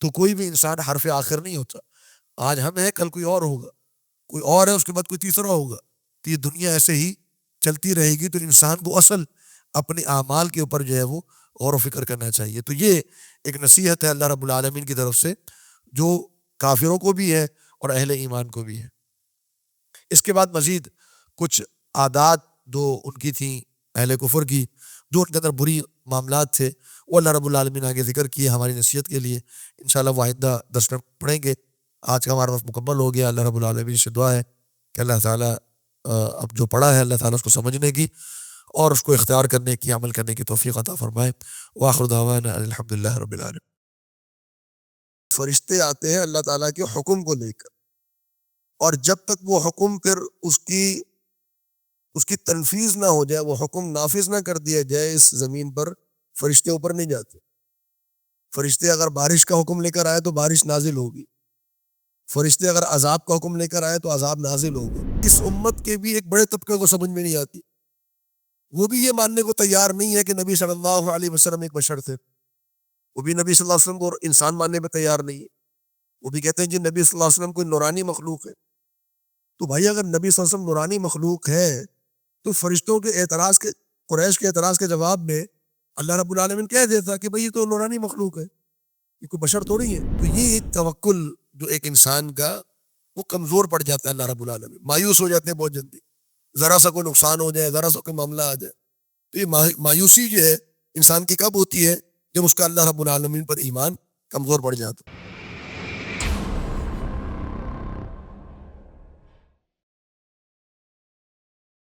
تو کوئی بھی انسان حرف آخر نہیں ہوتا، آج ہم ہیں کل کوئی اور ہوگا، کوئی اور ہے اس کے بعد کوئی تیسرا ہوگا، تو یہ دنیا ایسے ہی چلتی رہے گی۔ تو انسان کو اصل اپنے اعمال کے اوپر جو ہے وہ غور و فکر کرنا چاہیے۔ تو یہ ایک نصیحت ہے اللہ رب العالمین کی طرف سے جو کافروں کو بھی ہے اور اہل ایمان کو بھی ہے۔ اس کے بعد مزید کچھ عادات جو ان کی تھیں اہل کفر کی، جو ان کے اندر بری معاملات تھے، وہ اللہ رب العالمین آگے ذکر کیے ہماری نصیحت کے لیے۔ انشاءاللہ وہ آئندہ 10 منٹ پڑھیں گے۔ آج کا ہمارا وقت مکمل ہو گیا۔ اللہ رب العالمین سے دعا ہے کہ اللہ تعالیٰ اب جو پڑھا ہے اللہ تعالیٰ اس کو سمجھنے کی اور اس کو اختیار کرنے کی، عمل کرنے کی توفیق عطا فرمائے۔ وآخر دعوانا الحمدللہ رب العالمین۔ فرشتے آتے ہیں اللہ تعالیٰ کے حکم کو لے کر، اور جب تک وہ حکم پھر اس کی تنفیذ نہ ہو جائے، وہ حکم نافذ نہ کر دیا جائے اس زمین پر، فرشتے اوپر نہیں جاتے۔ فرشتے اگر بارش کا حکم لے کر آئے تو بارش نازل ہوگی، فرشتے اگر عذاب کا حکم لے کر آئے تو عذاب نازل ہوگا۔ اس امت کے بھی ایک بڑے طبقے کو سمجھ میں نہیں آتی، وہ بھی یہ ماننے کو تیار نہیں ہے کہ نبی صلی اللہ علیہ وسلم ایک بشر تھے، وہ بھی نبی صلی اللہ علیہ وسلم کو انسان ماننے میں تیار نہیں ہے۔ وہ بھی کہتے ہیں جی نبی صلی اللہ علیہ وسلم کوئی نورانی مخلوق ہے۔ تو بھائی اگر نبی صلی اللہ علیہ وسلم نورانی مخلوق ہے تو فرشتوں کے اعتراض کے، قریش کے اعتراض کے جواب میں اللہ رب العالمین کہہ دیتا کہ بھئی یہ تو نورانی مخلوق ہے، یہ کوئی بشر تھوڑی ہے۔ تو یہ توکل جو ایک انسان کا وہ کمزور پڑ جاتا ہے، اللہ رب العالمین مایوس ہو جاتے ہیں بہت جلدی، ذرا سا کوئی نقصان ہو جائے، ذرا سا کوئی معاملہ آ جائے۔ تو یہ مایوسی جو ہے انسان کی کب ہوتی ہے؟ جب اس کا اللہ رب العالمین پر ایمان کمزور پڑ جاتا ہے۔